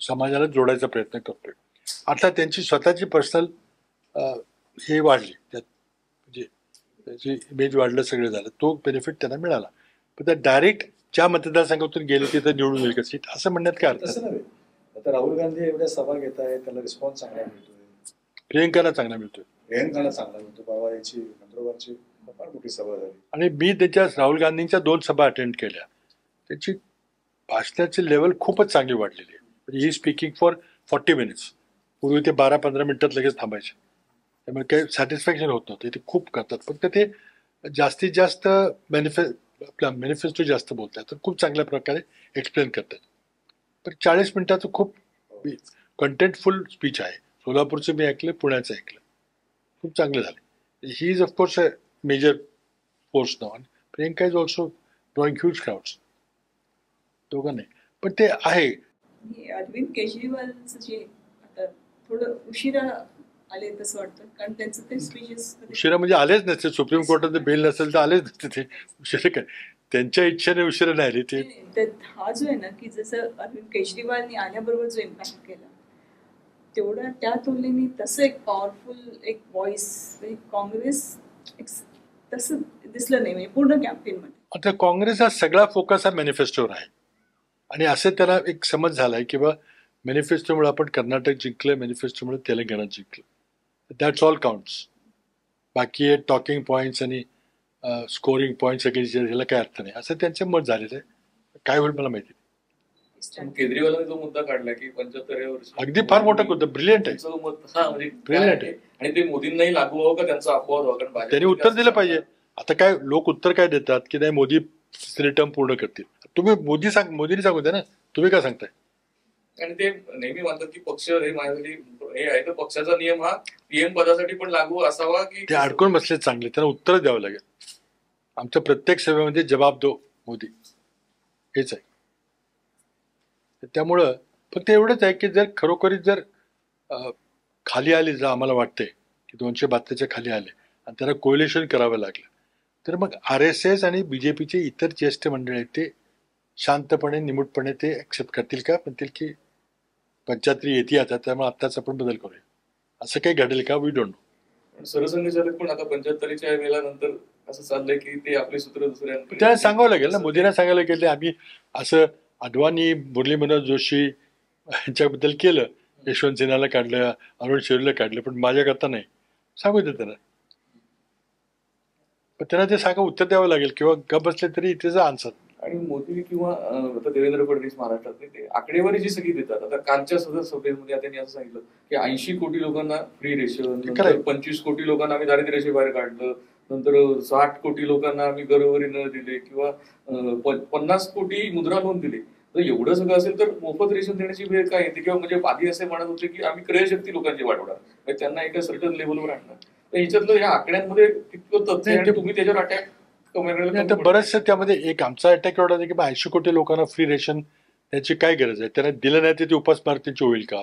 समाजाला जोडायचा प्रयत्न करतोय. आता त्यांची स्वतःची पर्सनल हे वाढली, त्यात म्हणजे त्याची इमेज वाढलं, सगळं झालं, तो बेनिफिट त्यांना मिळाला. पण त्या डायरेक्ट ज्या मतदारसंघातून गेले तिथं निवडून येईल का सीट असं म्हणण्यात काय अर्थ? तसं नव्हे. आता राहुल गांधी एवढ्या सभा घेत आहेत, त्याला रिस्पॉन्स चांगला मिळतोय. प्रियंकाला चांगला मिळतोय. प्रियंकाला चांगला मिळतो. बाबा याची नंदुरबारची फार मोठी सभा झाली. आणि मी त्याच्या राहुल गांधींच्या 2 सभा अटेंड केल्या. त्याची भाषणाची लेवल खूपच चांगली वाढलेली आहे. म्हणजे ही स्पीकिंग फॉर 40 मिनिट्स. पूर्वी ते 12-15 मिनिटात लगेच थांबायचे. त्यामुळे काही सॅटिस्फॅक्शन होत नव्हतं. ते खूप करतात. फक्त ते जास्तीत जास्त मॅनिफेस्टो जास्त बोलतात, तर खूप चांगल्या प्रकारे एक्सप्लेन करतात. पण 40 मिनिटाचं खूप कंटेंटफुल स्पीच आहे. सोलापूरचं मी ऐकलं, पुण्याचं ऐकलं, खूप चांगलं झालं. He is of course a major force now, आणि Priyanka is also drawing huge crowds, दोघं नाही. पण ते आहे. अरविंद केजरीवालचं जे आता थोडं उशिरा आले तसं वाटतं, कारण त्यांचं ते स्पीचेस उशिरा म्हणजे आलेच नसते, सुप्रीम कोर्टात बेल नसेल तर आलेच नसते ते. उशिरा काय, त्यांच्या इच्छेने उशिरा नाही आले ते. हा जो आहे ना की जसं अरविंद केजरीवालनी आल्याबरोबर जो इम्पॅक्ट केला, तेवढा त्या तुलनेने तसं एक पॉवरफुल एक व्हॉइस काँग्रेस तसं दिसलं नाही म्हणजे पूर्ण कॅम्पेनमध्ये. आता काँग्रेसचा सगळा फोकस हा मॅनिफेस्टोवर आहे, आणि असं त्याला एक समज झाला आहे की बा मॅनिफेस्टोमुळे आपण कर्नाटक जिंकलं, मॅनिफेस्टोमुळे तेलंगणा जिंकलं, दॅट्स ऑल काउंट्स. बाकी हे टॉकिंग पॉईंट्स आणि स्कोरिंग पॉईंट्स वगैरे ह्याला काय अर्थ नाही, असं त्यांचं मत झालेलं आहे. काय होईल मला माहिती. केजरीवालांनी जो मुद्दा काढला की 75 वर्ष, अगदी फार मोठा मुद्दा, ब्रिलियंट आहे, म्हणजे ब्रिलियंट आहे. आणि ते मोदींनाही लागू व्हावं का त्यांचा अपवाद व्हावा, कारण त्यांनी उत्तर दिलं पाहिजे. आता काय लोक उत्तर काय देतात की नाही मोदी तिसरी टर्म पूर्ण करतील. तुम्ही मोदींनी सांगू द्या ना, तुम्ही काय सांगताय. आणि ते नेहमी म्हणतात की पक्ष हे माझ्यासाठी हे आहे, तर पक्षाचा नियम हा पीएम पदासाठी पण लागू असावा की ते अडकून बसले चांगले, त्यांना उत्तर द्यावं लागेल. आमच्या प्रत्येक सभेमध्ये जबाब दो मोदी हेच आहे. त्यामुळं फक्त एवढंच आहे की जर खरोखरीच जर खाली आली, जर आम्हाला वाटते की 272च्या खाली आले आणि त्यांना कोएलिशन करावं लागलं, तर मग RSS आणि BJPचे इतर ज्येष्ठ मंडळी आहेत ते शांतपणे निमूटपणे ते ऍक्सेप्ट करतील का, म्हणतील की 75 येते आता, त्यामुळे आत्ताच आपण बदल करूया, असं काही घडेल का, वी डोंट नो. सरसंघचालक पण आता 75च्या वेळेनंतर असं चाललंय की ते आपले सूत्र दुसऱ्या त्याला सांगावं लागेल ना, मोदींना सांगायला लागेल आम्ही असं अडवाणी, मुरली मनोहर जोशी यांच्याबद्दल केलं, यशवंत सिन्हाला काढलं, अरुण शेरला काढलं, पण माझ्याकरता नाही, सांगू दे त्यांना. पण त्यांना ते सांगा, उत्तर द्यावं लागेल, किंवा गप बसले तरी इथेच आन्सर. आणि मोदी किंवा आता देवेंद्र फडणवीस महाराष्ट्रातले ते आकडेवारी जी सगळी देतात, आता कालच्या सभेमध्ये त्यांनी असं सांगितलं की 80 कोटी लोकांना फ्री रेशन, नंतर 25 कोटी लोकांना आम्ही दारिद्र्य रेषेबाहेर काढलं, नंतर 60 कोटी लोकांना आम्ही घरोघरी न दिले, किंवा 50 कोटी मुद्रा लोन दिले. तर एवढं सगळं असेल तर मोफत रेशन देण्याची वेळ काय येते, किंवा म्हणजे आधी असे म्हणत होते की आम्ही क्रयशक्ती लोकांची वाढवणार, म्हणजे त्यांना एका सर्टन लेवलवर आणणार. तर ह्याच्यातलं या आकड्यांमध्ये कितकं तथ्य आणि तुम्ही त्याच्यावर अटॅक बरंचसं त्यामध्ये एक आमचा अटॅक एवढा की 80 कोटी लोकांना फ्री रेशन, त्याची काय गरज आहे, त्यांना दिलं नाही तर ते उपासमार त्यांची होईल का.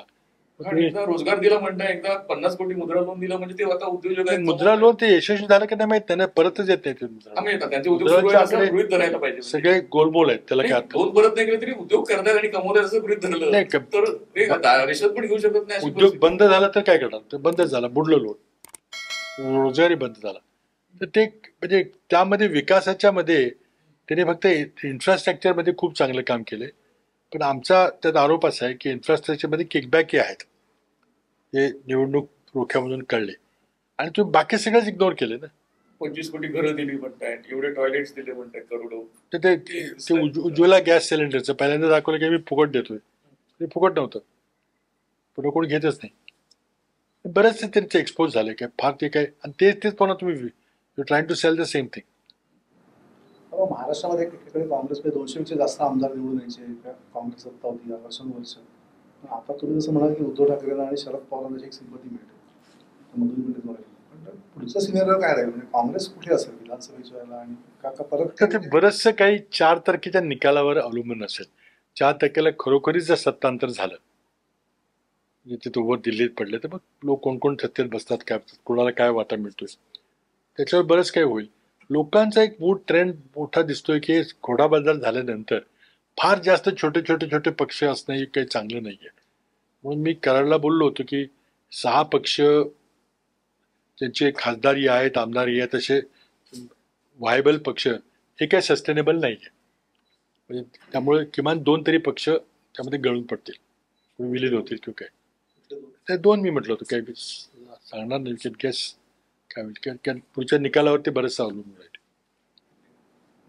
एकदा रोजगार दिला म्हणता, एकदा 50 कोटी मुद्रा लोन दिलं, म्हणजे ते आता उद्योजक मुद्रा लोन ते यशस्वी झालं की नाही माहित, त्यांना परतच येत नाही. सगळे गोलमोल आहेत, त्याला काय लोन परत नाही केलं तरी उद्योग करतात आणि कमवतात असं गृहित धरलं नाही, तर रेशन पण घेऊ शकत नाही. उद्योग बंद झाला तर काय करणार, ते बंद झाला, बुडलं लोन, रोजगारी बंद झाला. तर ते म्हणजे त्यामध्ये विकासाच्या मध्ये त्याने फक्त इन्फ्रास्ट्रक्चर मध्ये खूप चांगलं काम केले, पण आमचा त्यात आरोप असा आहे की इन्फ्रास्ट्रक्चर मध्ये किकबॅक आहेत, हे निवडणूक रोख्यामधून कळले, आणि तुम्ही बाकी सगळंच इग्नोर केले ना. 25 कोटी घरं दिली म्हणतायत, एवढे टॉयलेट्स दिले म्हणतात करोडो. तर ते उज्ज्वला गॅस सिलेंडरचं पहिल्यांदा दाखवलं की मी फुकट देतोय, ते फुकट नव्हतं, पुढे कोण घेतच नाही. बरेचसे त्यांचे एक्सपोज झाले काय फार, ते काय, आणि तेच पुन्हा तुम्ही you trying to sell the same thing. महाराष्ट्रामध्ये एकीकडे काँग्रेसमध्ये 200पेक्षा जास्त आमदार निवडून यायचे, काँग्रेस सत्ता होती वर्षानुवर्ष. आता तुम्ही जसं म्हणाल की उद्धव ठाकरेंना आणि शरद पवारांना एक सिंपती मिळते, मधून पण पुढचा सिनेरिओ काय राहील, म्हणजे काँग्रेस कुठे असेल विधानसभेच्या वेळेला, आणि का परत बरंचसं काही 4 तारखेच्या निकालावर अवलंबून असेल. 4 तारखेला खरोखरीच जर सत्तांतर झालं, तिथे वर दिल्लीत पडले, तर मग लोक कोण कोण सत्तेत बसतात, काय कोणाला काय वाटा मिळतोय, त्याच्यावर बरंच काही होईल. लोकांचा एक मूड ट्रेंड मोठा दिसतोय की घोडाबदल झाल्यानंतर फार जास्त छोटे छोटे छोटे पक्ष असणं हे काही चांगलं नाही आहे. म्हणून मी कराडला बोललो होतो की 6 पक्ष ज्यांचे खासदारी आहेत, आमदारी आहेत, असे व्हायबल पक्ष हे काही सस्टेनेबल नाही आहे. म्हणजे त्यामुळे किमान 2 तरी पक्ष त्यामध्ये गळून पडतील, विलीन होतील किंवा काय. ते 2 मी म्हटलं होतं, काही सांगणार नाही, गॅस काय होईल, पुढच्या निकालावरती बरेचसं अवलंबून राहील.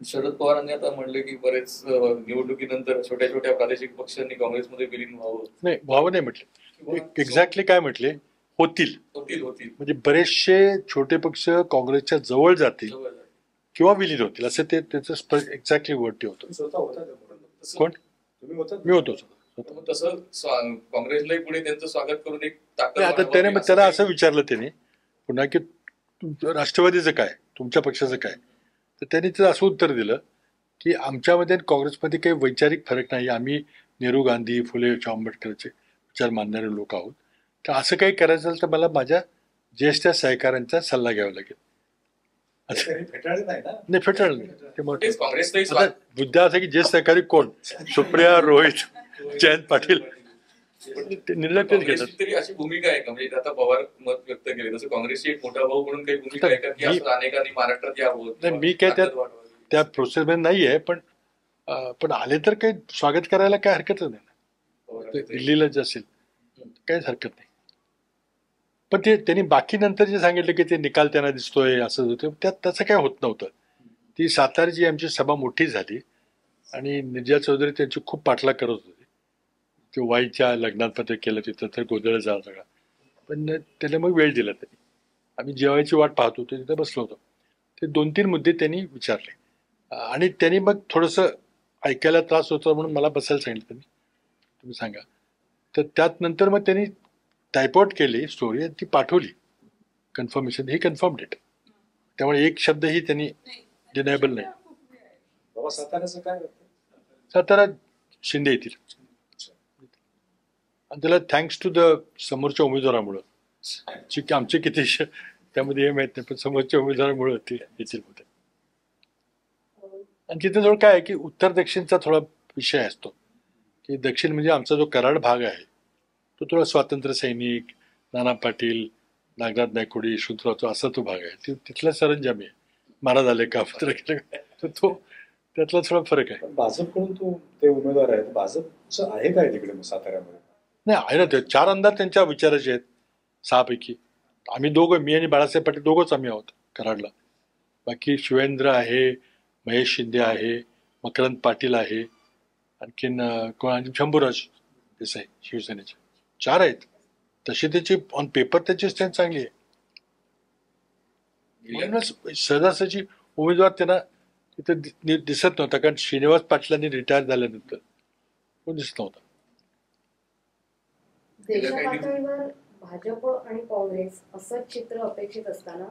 शरद पवारांनी आता म्हणले की बरेच निवडणुकीनंतर छोट्या छोट्या प्रादेशिक पक्षांनी काँग्रेसमध्ये विलीन व्हावं. नाही, व्हावं नाही म्हटले, एक्झॅक्टली काय म्हटले, होतील. म्हणजे बरेचसे छोटे पक्ष काँग्रेसच्या जवळ जातील किंवा विलीन होतील, असं ते त्याचं एक्झॅक्टली वर्ड ते होतं. कोण? मी होतो. तसं काँग्रेसलाही पुढे त्यांचं स्वागत करून एक ताकद. आता त्याला असं विचारलं त्याने पुन्हा की राष्ट्रवादीचं काय, तुमच्या पक्षाचं काय, तर त्यांनी तिथं असं उत्तर दिलं की आमच्यामध्ये आणि काँग्रेसमध्ये काही वैचारिक फरक नाही, आम्ही नेहरू, गांधी, फुले, आंबेडकरचे विचार मानणारे लोक आहोत, तर असं काही करायचं असेल तर मला माझ्या ज्येष्ठ सहकाऱ्यांचा सल्ला घ्यावा लागेल. फेटाळले नाही ना. नाही, फेटाळलं नाही. ते मग तेच काँग्रेसचाही आता मुद्दा असा की ज्येष्ठ सहकारी कोण, सुप्रिया, रोहित, जयंत पाटील, ते निर्णय तेच घेतात. काँग्रेसची तरी अशी भूमिका आहे का, म्हणजे आता पवार मत व्यक्त केले तसं काँग्रेसची एक मोठा भाऊ म्हणून काही भूमिका आहे का, की असं अनेकांनी महाराष्ट्रात यावं? नाही, मी काय त्या प्रोसेसमध्ये नाही आहे, पण आले तर काही स्वागत करायला काय हरकतच नाही ना. ते दिल्लीला जे असेल काहीच हरकत नाही. पण ते त्यांनी बाकी नंतर जे सांगितलं की ते निकाल त्यांना दिसतोय असं होतं, त्यात तसं काय होत नव्हतं. ती सातारची आमची सभा मोठी झाली आणि निर्जा चौधरी त्यांची खूप पाठलाग करत होते. ते वाईच्या लग्नात पण ते केलं, तिथं तर गोंधळ झाला सगळा. पण त्याला मग वेळ दिला त्यांनी. आम्ही जेवायची वाट पाहत होतो, तिथं बसलो होतो. ते 2-3 मुद्दे त्यांनी विचारले आणि त्यांनी मग थोडंसं ऐकायला त्रास होता म्हणून मला बसायला सांगितलं त्यांनी, तुम्ही सांगा. तर त्यात नंतर मग त्यांनी टायपआउट केली स्टोरी आणि ती पाठवली कन्फर्मेशन, ही कन्फर्म डेट. त्यामुळे एक शब्दही त्यांनी डिनायबल नाही. बाबा साताऱ्याचं काय वाटतं? सातारा शिंदे येतील आणि त्याला थँक्स टू द समोरच्या उमेदवारामुळं, आमचे किती त्यामध्ये हे माहीत नाही, पण समोरच्या उमेदवारामुळं ते येतील होते. आणि तिथे जवळ काय आहे की उत्तर दक्षिणचा थोडा विषय असतो की दक्षिण म्हणजे आमचा जो कराड भाग आहे तो थोडा स्वातंत्र्य सैनिक, नाना पाटील, नागनाथ नायकोडी, यशवंतराव असा तो भाग आहे. तिथला सरंजामी आहे. महाराज आले का पत्र केलं, तर तो त्यातला थोडा फरक आहे. भाजपकडून ते उमेदवार आहेत, भाजपचं आहे काय तिकडे मग साताऱ्यामध्ये? नाही, आहे ना. ते 4 आमदार त्यांच्या विचाराचे आहेत 6 पैकी. आम्ही दोघं, मी आणि बाळासाहेब पाटील दोघंच आम्ही आहोत कराडला. बाकी शिवेंद्र आहे, महेश शिंदे आहे, मकरंद पाटील आहे, आणखीन शंभूराज देसाई शिवसेनेचे 4 आहेत. तशी त्याची ऑन पेपर त्याची स्ट्रेंथ चांगली आहे. म्हणूनच सहजासहजी उमेदवार त्यांना तिथं दिसत नव्हता, कारण श्रीनिवास पाटलांनी रिटायर झाल्यानंतर तो दिसत नव्हता. देशा पातळीवर भाजप आणि काँग्रेस असं चित्र अपेक्षित असताना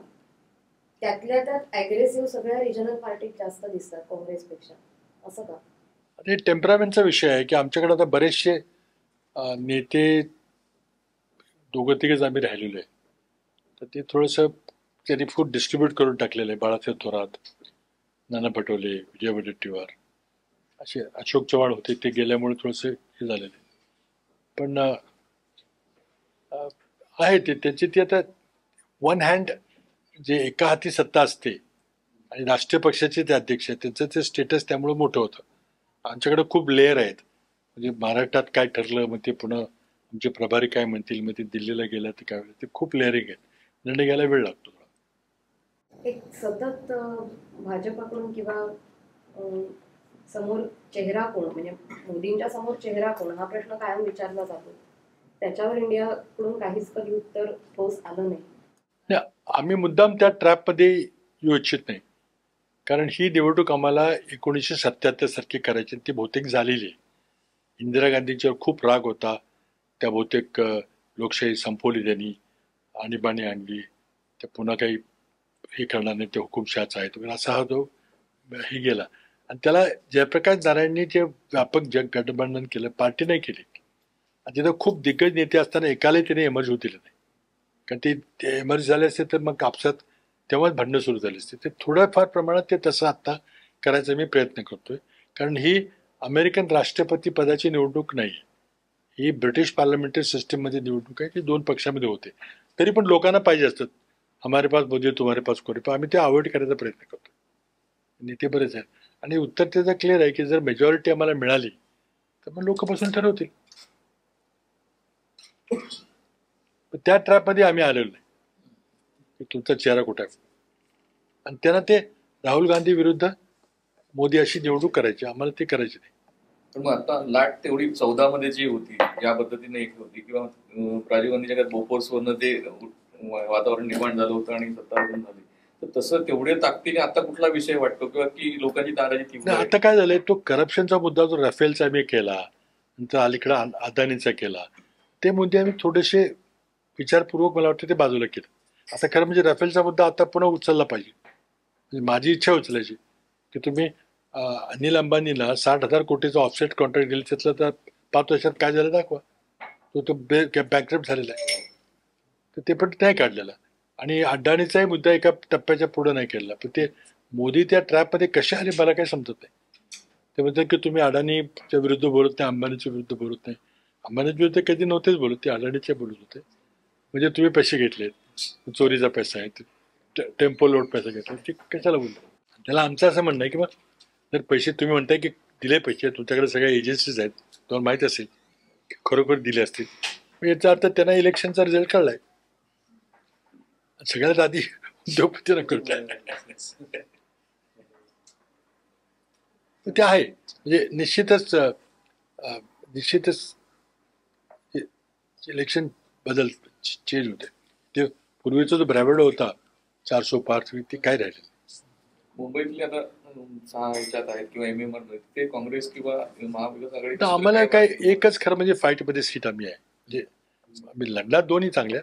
त्यातल्या त्यात अग्रेसिव्ह सगळ्या रिजनल पार्टीत जास्त दिसतात काँग्रेसपेक्षा, असं का? हे टेम्परामेंटचा विषय आहे की आमच्याकडे आता बरेचसे नेते 2-3 आम्ही राहिलेलो आहे, तर ते थोडंसं त्यांनी फूड डिस्ट्रीब्यूट करून टाकलेलं आहे. बाळासाहेब थोरात, नाना पटोले, विजय वडेट्टीवार, असे अशोक चव्हाण होते, ते गेल्यामुळे थोडंसं हे झालेलं आहे. पण आहे ते त्यांची ती आता वन हँड जे एका हाती सत्ता असते आणि राष्ट्रीय पक्षाचे ते अध्यक्ष आहेत, त्यांचं ते स्टेटस त्यामुळे मोठं होतं. आमच्याकडे खूप लेअर आहेत, म्हणजे महाराष्ट्रात काय ठरलं, मग ते पुन्हा आमचे प्रभारी काय म्हणतील, मग ते दिल्लीला गेलं तर काय, ते खूप लेअरिंग आहेत. निर्णय घ्यायला वेळ लागतो. एक सतत भाजपाकडून किंवा समोर चेहरा कोण, म्हणजे मोदींच्या समोर चेहरा कोण हा प्रश्न कायम विचारला जातो. त्याच्यावर इंडियाकडून काहीच कधी उत्तर ठोस आलं नाही. आम्ही मुद्दाम त्या ट्रॅपमध्ये येऊ इच्छित नाही, कारण ही निवडणूक आम्हाला 1977 सारखी करायची, ती बहुतेक झालेली आहे. इंदिरा गांधींच्यावर खूप राग होता, त्या बहुतेक लोकशाही संपवली त्यांनी, आणीबाणी आणली, ते पुन्हा काही हे करणार नाही, ते हुकुमशहाचा आहेत वगैरे असा हा जो हे गेला. आणि त्याला जयप्रकाश नारायणनी जे व्यापक गठबंधन केलं, पार्टी नाही केली. आणि तिथं खूप दिग्गज नेते असताना एकालाही त्याने एमर्ज होऊ दिलं नाही, कारण ते एमर्ज झाले असते तर मग आपसात तेव्हाच भांडणं सुरू झाली असते. ते थोड्याफार प्रमाणात ते तसं आत्ता करायचा मी प्रयत्न करतोय, कारण ही अमेरिकन राष्ट्रपती पदाची निवडणूक नाही, ही ब्रिटिश पार्लमेंटरी सिस्टीममध्ये निवडणूक आहे, की 2 पक्षामध्ये होते. तरी पण लोकांना पाहिजे असतात, हमारे पास मोदी तुम्हारे पास कोणी, पण आम्ही ते अवॉइड करायचा प्रयत्न करतो. नेते बरेच आहेत आणि उत्तर त्याचं क्लिअर आहे की जर मेजॉरिटी आम्हाला मिळाली तर मग लोक बसून ठरवतील. त्या ट्रॅपमध्ये आम्ही आलेलो नाही की तुमचा चेहरा कुठे आहे, आणि त्यांना ते राहुल गांधी विरुद्ध मोदी अशी निवडणूक करायची, आम्हाला ते करायची नाही. पण मग आता लाट तेवढी 14 मध्ये जी होती, ज्या पद्धतीने एक होती, किंवा राजीव गांधीच्या काळात बोफोर्सवरनं ते वातावरण निर्माण झालं होतं आणि सत्ता झाली, तर तसं तेवढे ताकदीने आता कुठला विषय वाटतो किंवा की लोकांची नाराजी तीव्र आहे? आता काय झालंय, तो करप्शनचा मुद्दा जो राफेलचा आम्ही केला, नंतर अलीकडे अदानीचा केला, ते मुद्दे आम्ही थोडेसे विचारपूर्वक मला वाटतं ते बाजूला केलं. आता खरं म्हणजे राफेलचा मुद्दा आता पुन्हा उचलला पाहिजे, म्हणजे माझी इच्छा उचलायची की तुम्ही अनिल अंबानीला 60,000 कोटीचा ऑफसेट कॉन्ट्रॅक्ट दिलं, त्यातलं तर 5 वर्षात काय झालं दाखवा. तो बँकरप्ट झालेला आहे, तर ते पण नाही काढलेलं. आणि अडाणीचाही मुद्दा एका टप्प्याच्या पुढे नाही केलेला. पण ते मोदी त्या ट्रॅपमध्ये कसे आले मला काही समजत नाही. ते म्हणतात की तुम्ही अडाणीच्या विरुद्ध बोलत नाही, अंबानीच्या विरुद्ध बोलत नाही. अंबानीच्या विरुद्ध कधी नव्हतेच बोलत, ते अडाणीचे बोलत होते. म्हणजे तुम्ही पैसे घेतलेत, चोरीचा पैसा आहे, टेम्पो लोड पैसा घेतला, ते कशाला बोलतो. त्याला आमचं असं म्हणणं आहे की मग जर पैसे तुम्ही म्हणताय की दिले पैसे, तुमच्याकडे सगळ्या एजन्सीज आहेत, तुम्हाला माहीत असेल खरोखर दिले असतील, मग याचा अर्थ त्यांना इलेक्शनचा रिझल्ट कळलाय. सगळ्यात आधी उद्योगपतींना कळतंय. ते आहे म्हणजे निश्चितच इलेक्शन बदल चेंज होते. ते पूर्वीचा जो ब्रॅव्हर्ड होता 400 पार, ते काय राहिले. मुंबईतले आता 6 ह्याच्यात आहेत किंवा एमएम मध्ये ते काँग्रेस किंवा महाविकास आघाडी. तर आम्हाला काय एकच खरं म्हणजे फाईटमध्ये सीट आम्ही आहे. म्हणजे आम्ही लढणार दोन्ही चांगल्या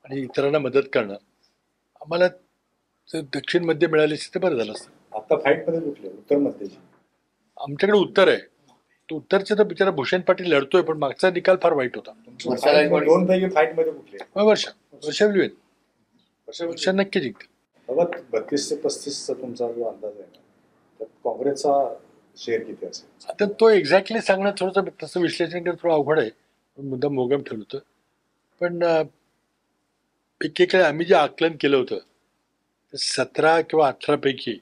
आणि इतरांना मदत करणार. आम्हाला दक्षिण मध्ये मिळाली तर बरं झालं असतं. आता फाईटमध्ये कुठले उत्तर मध्यची? आमच्याकडे उत्तर आहे. तो उत्तरचे तर बिचारा भूषण पाटील लढतोय, पण मागचा निकाल फार वाईट होता. दोन पैकी फाईटमध्ये कुठले? वर्षा नक्की जिंकते. बाबा 32 ते 35 तुमचा जो अंदाज आहे ना, तर काँग्रेसचा शेअर किती असेल? आता तो एक्झॅक्टली सांगणं थोडंसं तसं विश्लेषण करणं थोडं अवघड आहे. मुद्दा मोगम ठेवलं होतं. पण एकेकाळी आम्ही जे आकलन केलं होतं 17 किंवा 18 पैकी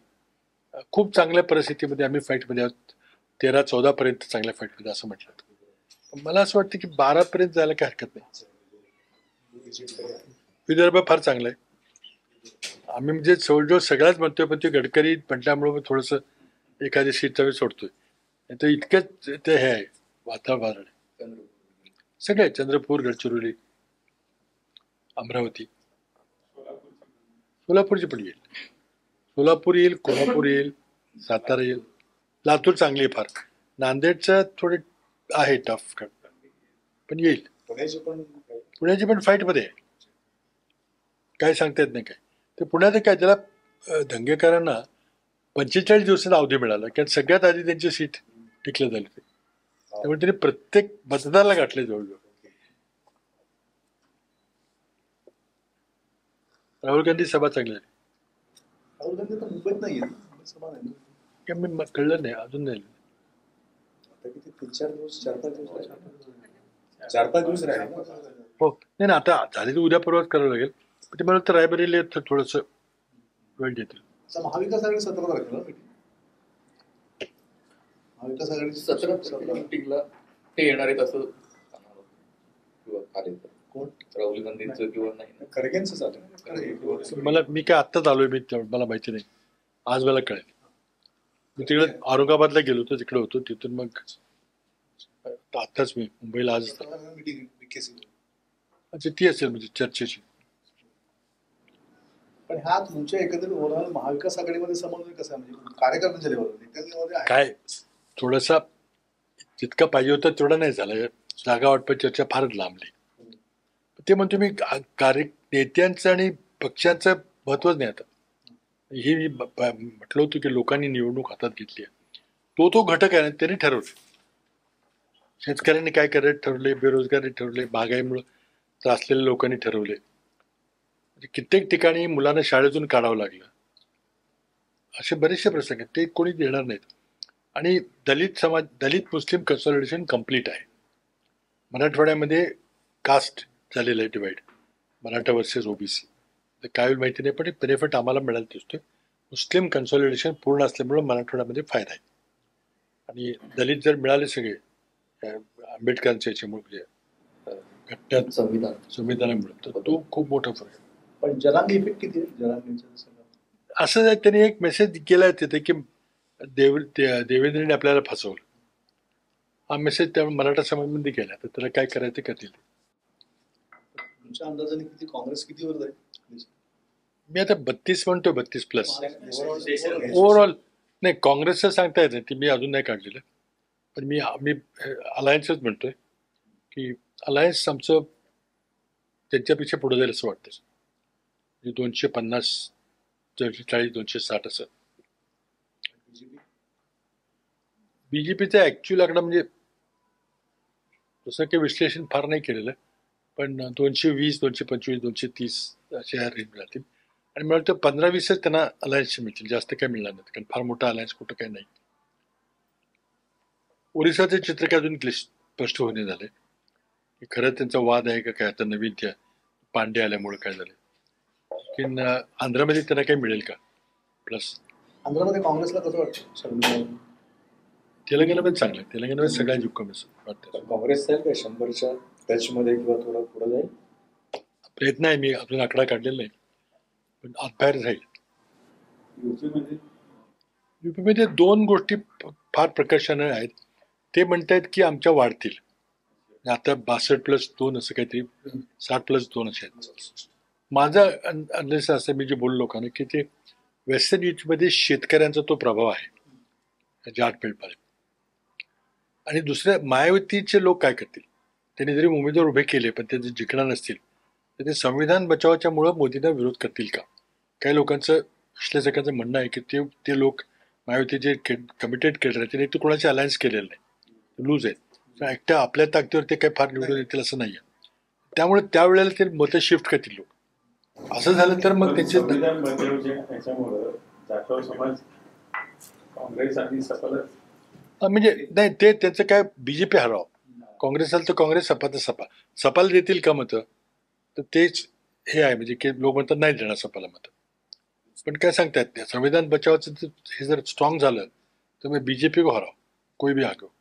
खूप चांगल्या परिस्थितीमध्ये आम्ही फाईटमध्ये आहोत. 13-14 पर्यंत चांगल्या फाईटमध्ये असं म्हटलं होतं. मला असं वाटतं की 12 पर्यंत जायला काही हरकत नाही. विदर्भ फार चांगला आहे. आम्ही म्हणजे जवळजवळ सगळ्याच म्हणतोय, पण ते गडकरी म्हटल्यामुळे थोडंसं एखादी सीट आम्ही सोडतोय. तर इतकंच ते हे आहे वातावरण आहे. सगळे चंद्रपूर, गडचिरोली, अमरावती, सोलापूरची पण येईल. सोलापूर येईल, कोल्हापूर येईल, सातारा येईल, लातूर चांगली आहे फार. नांदेडचं थोडे आहे टफ, पण येईल. पुण्याची पण फाईटमध्ये आहे, काय सांगता येत नाही काय. ते पुण्यात काय त्याला दंगेकरांना 45 दिवसाचा अवधी मिळाला, कारण सगळ्यात आधी त्यांची सीट टिकलं झाली होती. त्यामुळे त्यांनी प्रत्येक मतदाराला गाठले जवळजवळ. राहुल गांधी सभा चांगली आहे. राहुल गांधी तर मुंबईत नाही सभा नाही, मी कळलं नाही अजून नाही. किती 4-5 दिवस राहिले. हो नाही ना, आता झाली तर उद्या परवाच करावं लागेल. ते मला तर रायबरेली थोडस वेळ देतील. महाविकास आघाडी 17 तारखेला महाविकास आघाडी 17 मीटिंगला ते येणार आहेत असं किंवा कार्यक्रम कोण राहुल गांधींचं किंवा नाही खरगेंचं चालू. मला मी काय आत्ताच आलोय, मला माहिती नाही. आज मला कळेल. मी तिकडे औरंगाबादला गेलो होतो, तिकडे होतो. तिथून मग आत्ताच मी मुंबईला आज. अच्छा ती असेल म्हणजे चर्चेची. पण ह्या तुमच्या एकंदरीत ओव्हरऑल महाविकास आघाडीमध्ये समन्वय कसा म्हणजे कार्यकर्त्यांच्या लेवलवर काय थोडासा जितका पाहिजे होता तेवढा नाही झाला. जागा वाटप चर्चा फारच लांबली. ते म्हणतो मी नेत्यांचं आणि पक्षांचं महत्वच नाही. आता ही मी म्हटलं होतं की लोकांनी निवडणूक हातात घेतली आहे, तो घटक आहे ना, त्यांनी ठरवले. शेतकऱ्यांनी काय करायचं ठरवले, बेरोजगारी ठरवले, महागाईमुळे त्रासलेल्या लोकांनी ठरवले. कित्येक ठिकाणी मुलांना शाळेतून काढावं लागलं. असे बरेचसे प्रसंग आहेत, ते कोणी देणार नाहीत. आणि दलित मुस्लिम कन्सॉलिडेशन कम्प्लीट आहे. मराठवाड्यामध्ये कास्ट झालेलं आहे डिवाइड, मराठा वर्सेस ओबीसी. तर काय होईल माहिती नाही, पण बेनिफिट आम्हाला मिळायला दिसतोय. मुस्लिम कन्सॉलिडेशन पूर्ण असल्यामुळे मराठवाड्यामध्ये फायदा आहे. आणि दलित जर मिळाले सगळे आंबेडकरांच्या याच्यामुळे घट्ट संविधानामुळे, तर तो खूप मोठा फरक आहे. पण जरांगे इफेक्ट किती आहे जरांगेचा? असं आहे, त्यांनी एक मेसेज केला तिथे की देवेंद्रने आपल्याला फसवलं. हा मेसेज त्या मराठा समाजामध्ये गेला, तर त्याला काय करायचं करतील. तुमच्या अंदाजाने किती काँग्रेस कितीवर जाईल? मी आता 32 म्हणतोय, 32+. ओव्हरऑल नाही, काँग्रेसचं सांगता येत नाही, ती मी अजून नाही काढलेलं. पण आम्ही अलायन्सच म्हणतोय की अलायन्स आमचं त्यांच्यापेक्षा पुढे जाईल असं वाटतं. म्हणजे 250 240, 260 असं. बीजेपीचा ऍक्च्युअल आकडा म्हणजे तसं काही विश्लेषण फार नाही केलेलं, पण 220, 225, 230 असे ह्या रेंज राहतील. आणि मला वाटतं 15-20च त्यांना अलायन्स मिळतील, जास्त काही मिळणार नाही, कारण फार मोठा अलायन्स कुठं काही नाही. ओरिसाचे चित्र काय अजून स्पष्ट होणे झाले की खरं त्यांचा वाद आहे का काय, आता नवीन त्या पांडे आल्यामुळे काय झालं की आंध्रामध्ये त्यांना काही मिळेल का. प्लस आंध्रामध्ये काँग्रेसला कसं वाटतं शर्मिला? तेलंगणामध्ये चांगलं आहे, तेलंगणामध्ये सगळ्या युक्कम वाटतं. काँग्रेस जाईल का 100च्या टचमध्ये किंवा थोडा पुढे जाईल? प्रयत्न आहे, मी अजून आकडा काढलेला नाही, पण आतबाहेर राहील. युपीमध्ये 2 गोष्टी फार प्रकर्षाने आहेत. ते म्हणतायत की आमच्या वाढतील, आता 62+2 असं काहीतरी 60+2 असे आहेत. माझा अंदाज असं, मी जे बोललो लोकांना की ते वेस्टर्न युपीमध्ये शेतकऱ्यांचा तो प्रभाव आहे जाटपेडमध्ये. आणि दुसऱ्या मायावतीचे लोक काय करतील, त्यांनी जरी उमेदवार उभे केले पण ते जिंकणार नसतील तर ते संविधान बचावाच्या मुळे मोदींना विरोध करतील का. काही लोकांचं, विश्लेषकांचं म्हणणं आहे की ते लोक मायावतीचे कमिटेड केडर आहेत, ते कोणाचे अलायन्स केलेलं नाही, लूज आहेत, एकट्या आपल्या ताकदीवर ते काही फार निवडून येतील असं नाही आहे. त्यामुळे त्यावेळेला ते मतं शिफ्ट करतील लोक. असं झालं तर मग त्याचे संविधान बचावच्यामुळं जाधव समाज काँग्रेस आणि सपा म्हणजे नाही, ते त्याचं काय बीजेपी हराव, काँग्रेस आलं तर काँग्रेस, सपा तर सपा. सपाला देतील का मतं, तर तेच हे आहे, म्हणजे की लोक म्हणतात नाही देणार सपाला मतं. पण काय सांगतात, संविधान बचावाचं हे जर स्ट्रॉंग झालं तर मग बीजेपी को हराव, कोई भी आगो.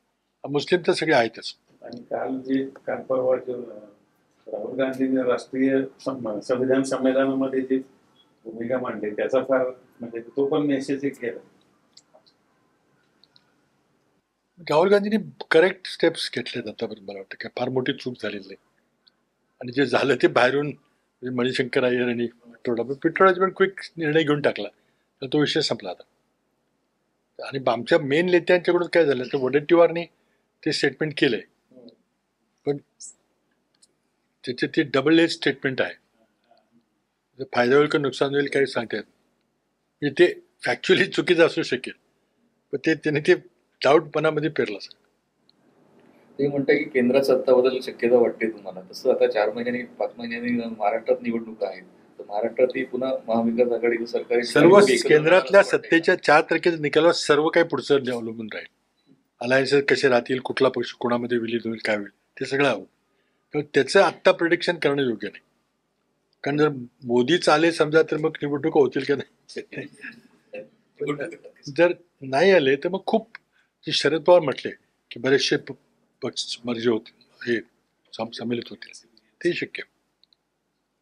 मुस्लिम तर सगळे आहेतच. आणि काल परवा राहुल गांधींनी राष्ट्रीय संविधान संमेलनामध्ये जी भूमिका मांडली त्याचा फार म्हणजे तो पण मेसेज केला. राहुल गांधींनी करेक्ट स्टेप्स घेतलेत आतापर्यंत, मला वाटतं काय फार मोठी चूक झालेली नाही. आणि जे झालं ते बाहेरून म्हणजे मणिशंकर अय्यर आणि पिट्रोडाची पण क्विक निर्णय घेऊन टाकला, तर तो विषय संपला आता. आणि आमच्या मेन नेत्यांच्याकडून काय झालं तर वडेट्टीवारनी ते स्टेटमेंट केलंय, पण त्याचे ते डबल एज स्टेटमेंट आहे, फायदा होईल का नुकसान होईल काही सांगता येत नाही. ते फॅक्च्युअली चुकीचं असू शकेल, पण त्याने ते डाऊट मनामध्ये पेरलं. ते म्हणतात की केंद्रात सत्ता बदल शक्यता वाटते तुम्हाला, तसं आता 4 महिन्यांनी 5 महिन्यांनी महाराष्ट्रात निवडणुका आहेत, तर महाराष्ट्रात ही पुन्हा महाविकास आघाडी सरकारी सर्व केंद्रातल्या सत्तेच्या 4 तारखेच्या निकालावर सर्व काही पुढचं अवलंबून राहील. अलायन्सेस कसे राहतील, कुठला पक्ष कोणामध्ये विलीन होईल, काय होईल, ते सगळं हवं. तर त्याचं आत्ता प्रिडिक्शन करणं योग्य नाही, कारण जर मोदीच आले समजा तर मग निवडणुका होतील का नाही. जर नाही आले तर मग खूप, जे शरद पवार म्हटले की बरेचसे पक्ष मर्जी होतील, हे सम्मिलित होतील, ते शक्य.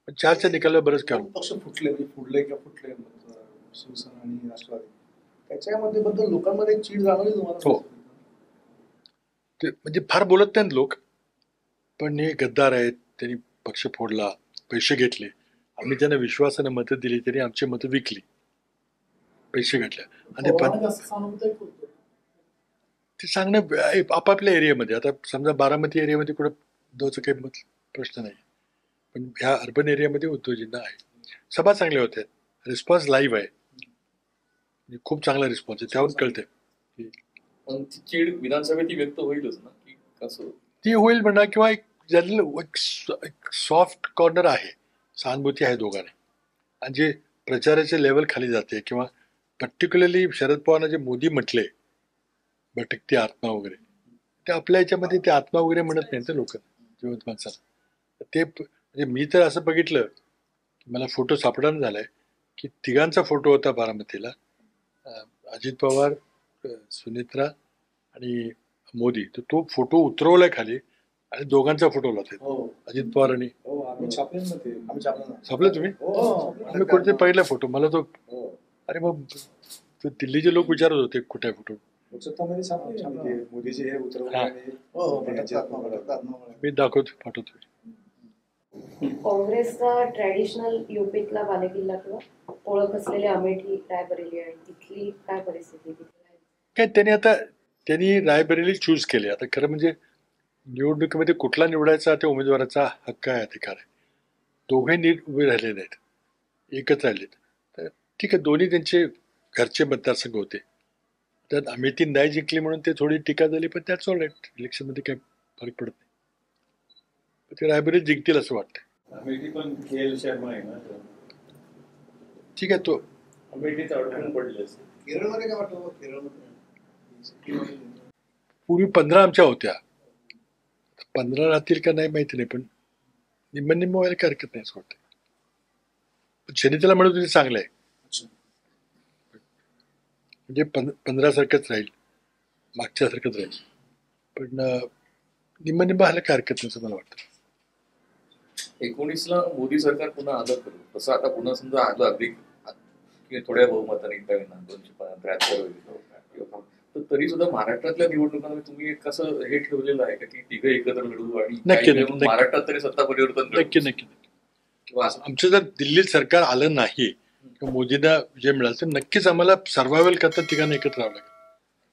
पण 4च्या निकालावर बरंच काम. पक्ष फुटले किंवा फुटले शिवसेना आणि राष्ट्रवादी, त्याच्यामध्ये बद्दल लोकांमध्ये एक चीड जाणवली तुम्हाला? हो, ते म्हणजे फार बोलत नाहीत लोक, पण हे गद्दार आहेत, त्यांनी पक्ष फोडला, पैसे घेतले, आम्ही त्यांना विश्वासाने मतं दिली तरी आमची मतं विकली, पैसे घेतले. आणि ते सांगणं आपापल्या एरियामध्ये, आता समजा बारामती एरियामध्ये कुठं उद्धवचं काही प्रश्न नाही, पण ह्या अर्बन एरियामध्ये उद्धवजींना आहे. सभा चांगल्या होत्या, रिस्पॉन्स लाईव्ह आहे, खूप चांगला रिस्पॉन्स आहे, त्यावर कळतंय. चीड विधानसभेत व्यक्त होईलच ना, की कसं ती होईल म्हणा, किंवा एक ज्याला एक सॉफ्ट कॉर्नर आहे, सहानुभूती आहे दोघांना, आणि जे प्रचाराचे लेवल खाली जाते, किंवा पर्टिक्युलरली शरद पवारांना जे मोदी म्हटले भटकती आत्मा वगैरे, ते आपल्या याच्यामध्ये ते आत्मा वगैरे म्हणत नाही ते लोक जिवंत माणसाला. ते म्हणजे मी तर असं बघितलं की मला फोटो सापडणं झालाय की तिघांचा फोटो होता बारामतीला, अजित पवार, सुनेत्रा आणि मोदी, तर तो फोटो उतरवलाय खाली आणि दोघांचा फोटो लावते, अजित पवार आणि छापलं तुम्ही? आम्ही कोणते पहिला फोटो मला तो, अरे मग दिल्लीचे लोक विचारत होते कुठे फोटो, मी दाखवतो, पाठवतो. काँग्रेसचा ट्रॅडिशनल युपीतला बालेकिल्ला किंवा ओळख असलेले अमेठी, रायबरेली आणि तिथली काय परिस्थिती? काय त्यांनी रायबरेली चूज केले. आता खरं म्हणजे निवडणुकीमध्ये कुठला निवडायचा त्या उमेदवाराचा हक्क आहे, अधिकार आहे. दोघे नीट उभे राहिलेले आहेत, एकच राहिलेत, तर ठीक आहे, दोन्ही त्यांचे घरचे मतदारसंघ होते. त्यात अमेठी नाही जिंकली म्हणून ते थोडी टीका झाली, पण त्याच ऑल राईट, इलेक्शनमध्ये काही फरक पडत नाही. पण ते रायबरेली जिंकतील असं वाटतं. अमेठी पण KL शर्मा आहे ना, ठीक आहे, तो अमेठीत अडकून पडले असते. केरळमध्ये काय वाटलं? केरळमध्ये पूर्वी 15 आमच्या होत्या, 15 राहतील का नाही माहिती नाही, पण निम्म व्हायला काय हरकत नाही असं वाटतं. पण शनितेला म्हणत होते चांगलं आहे, म्हणजे 15 सारखंच राहील, मागच्या सारखंच राहील, पण निम्म व्हायला काय हरकत नाही असं मला वाटतं. 19ला मोदी सरकार पुन्हा आलं करू, तसं आता पुन्हा समजा आलं अगदी थोड्या बहुमताने इतका विना 273 किंवा, तर तरी सुद्धा महाराष्ट्रातल्या निवडणुकांमध्ये तुम्ही एक कसं हे ठेवलेलं आहे का की तिघं एकत्र लढू आणि नक्की, काही वेळा नक्की. महाराष्ट्रात तरी सत्ता परिवर्तन घडू. नक्की नक्की किंवा असं आमचं जर दिल्लीत सरकार आलं नाही किंवा मोदींना विजय मिळाला तर नक्कीच आम्हाला सर्वायवल करता तिघांना एकत्र राहावं लागेल.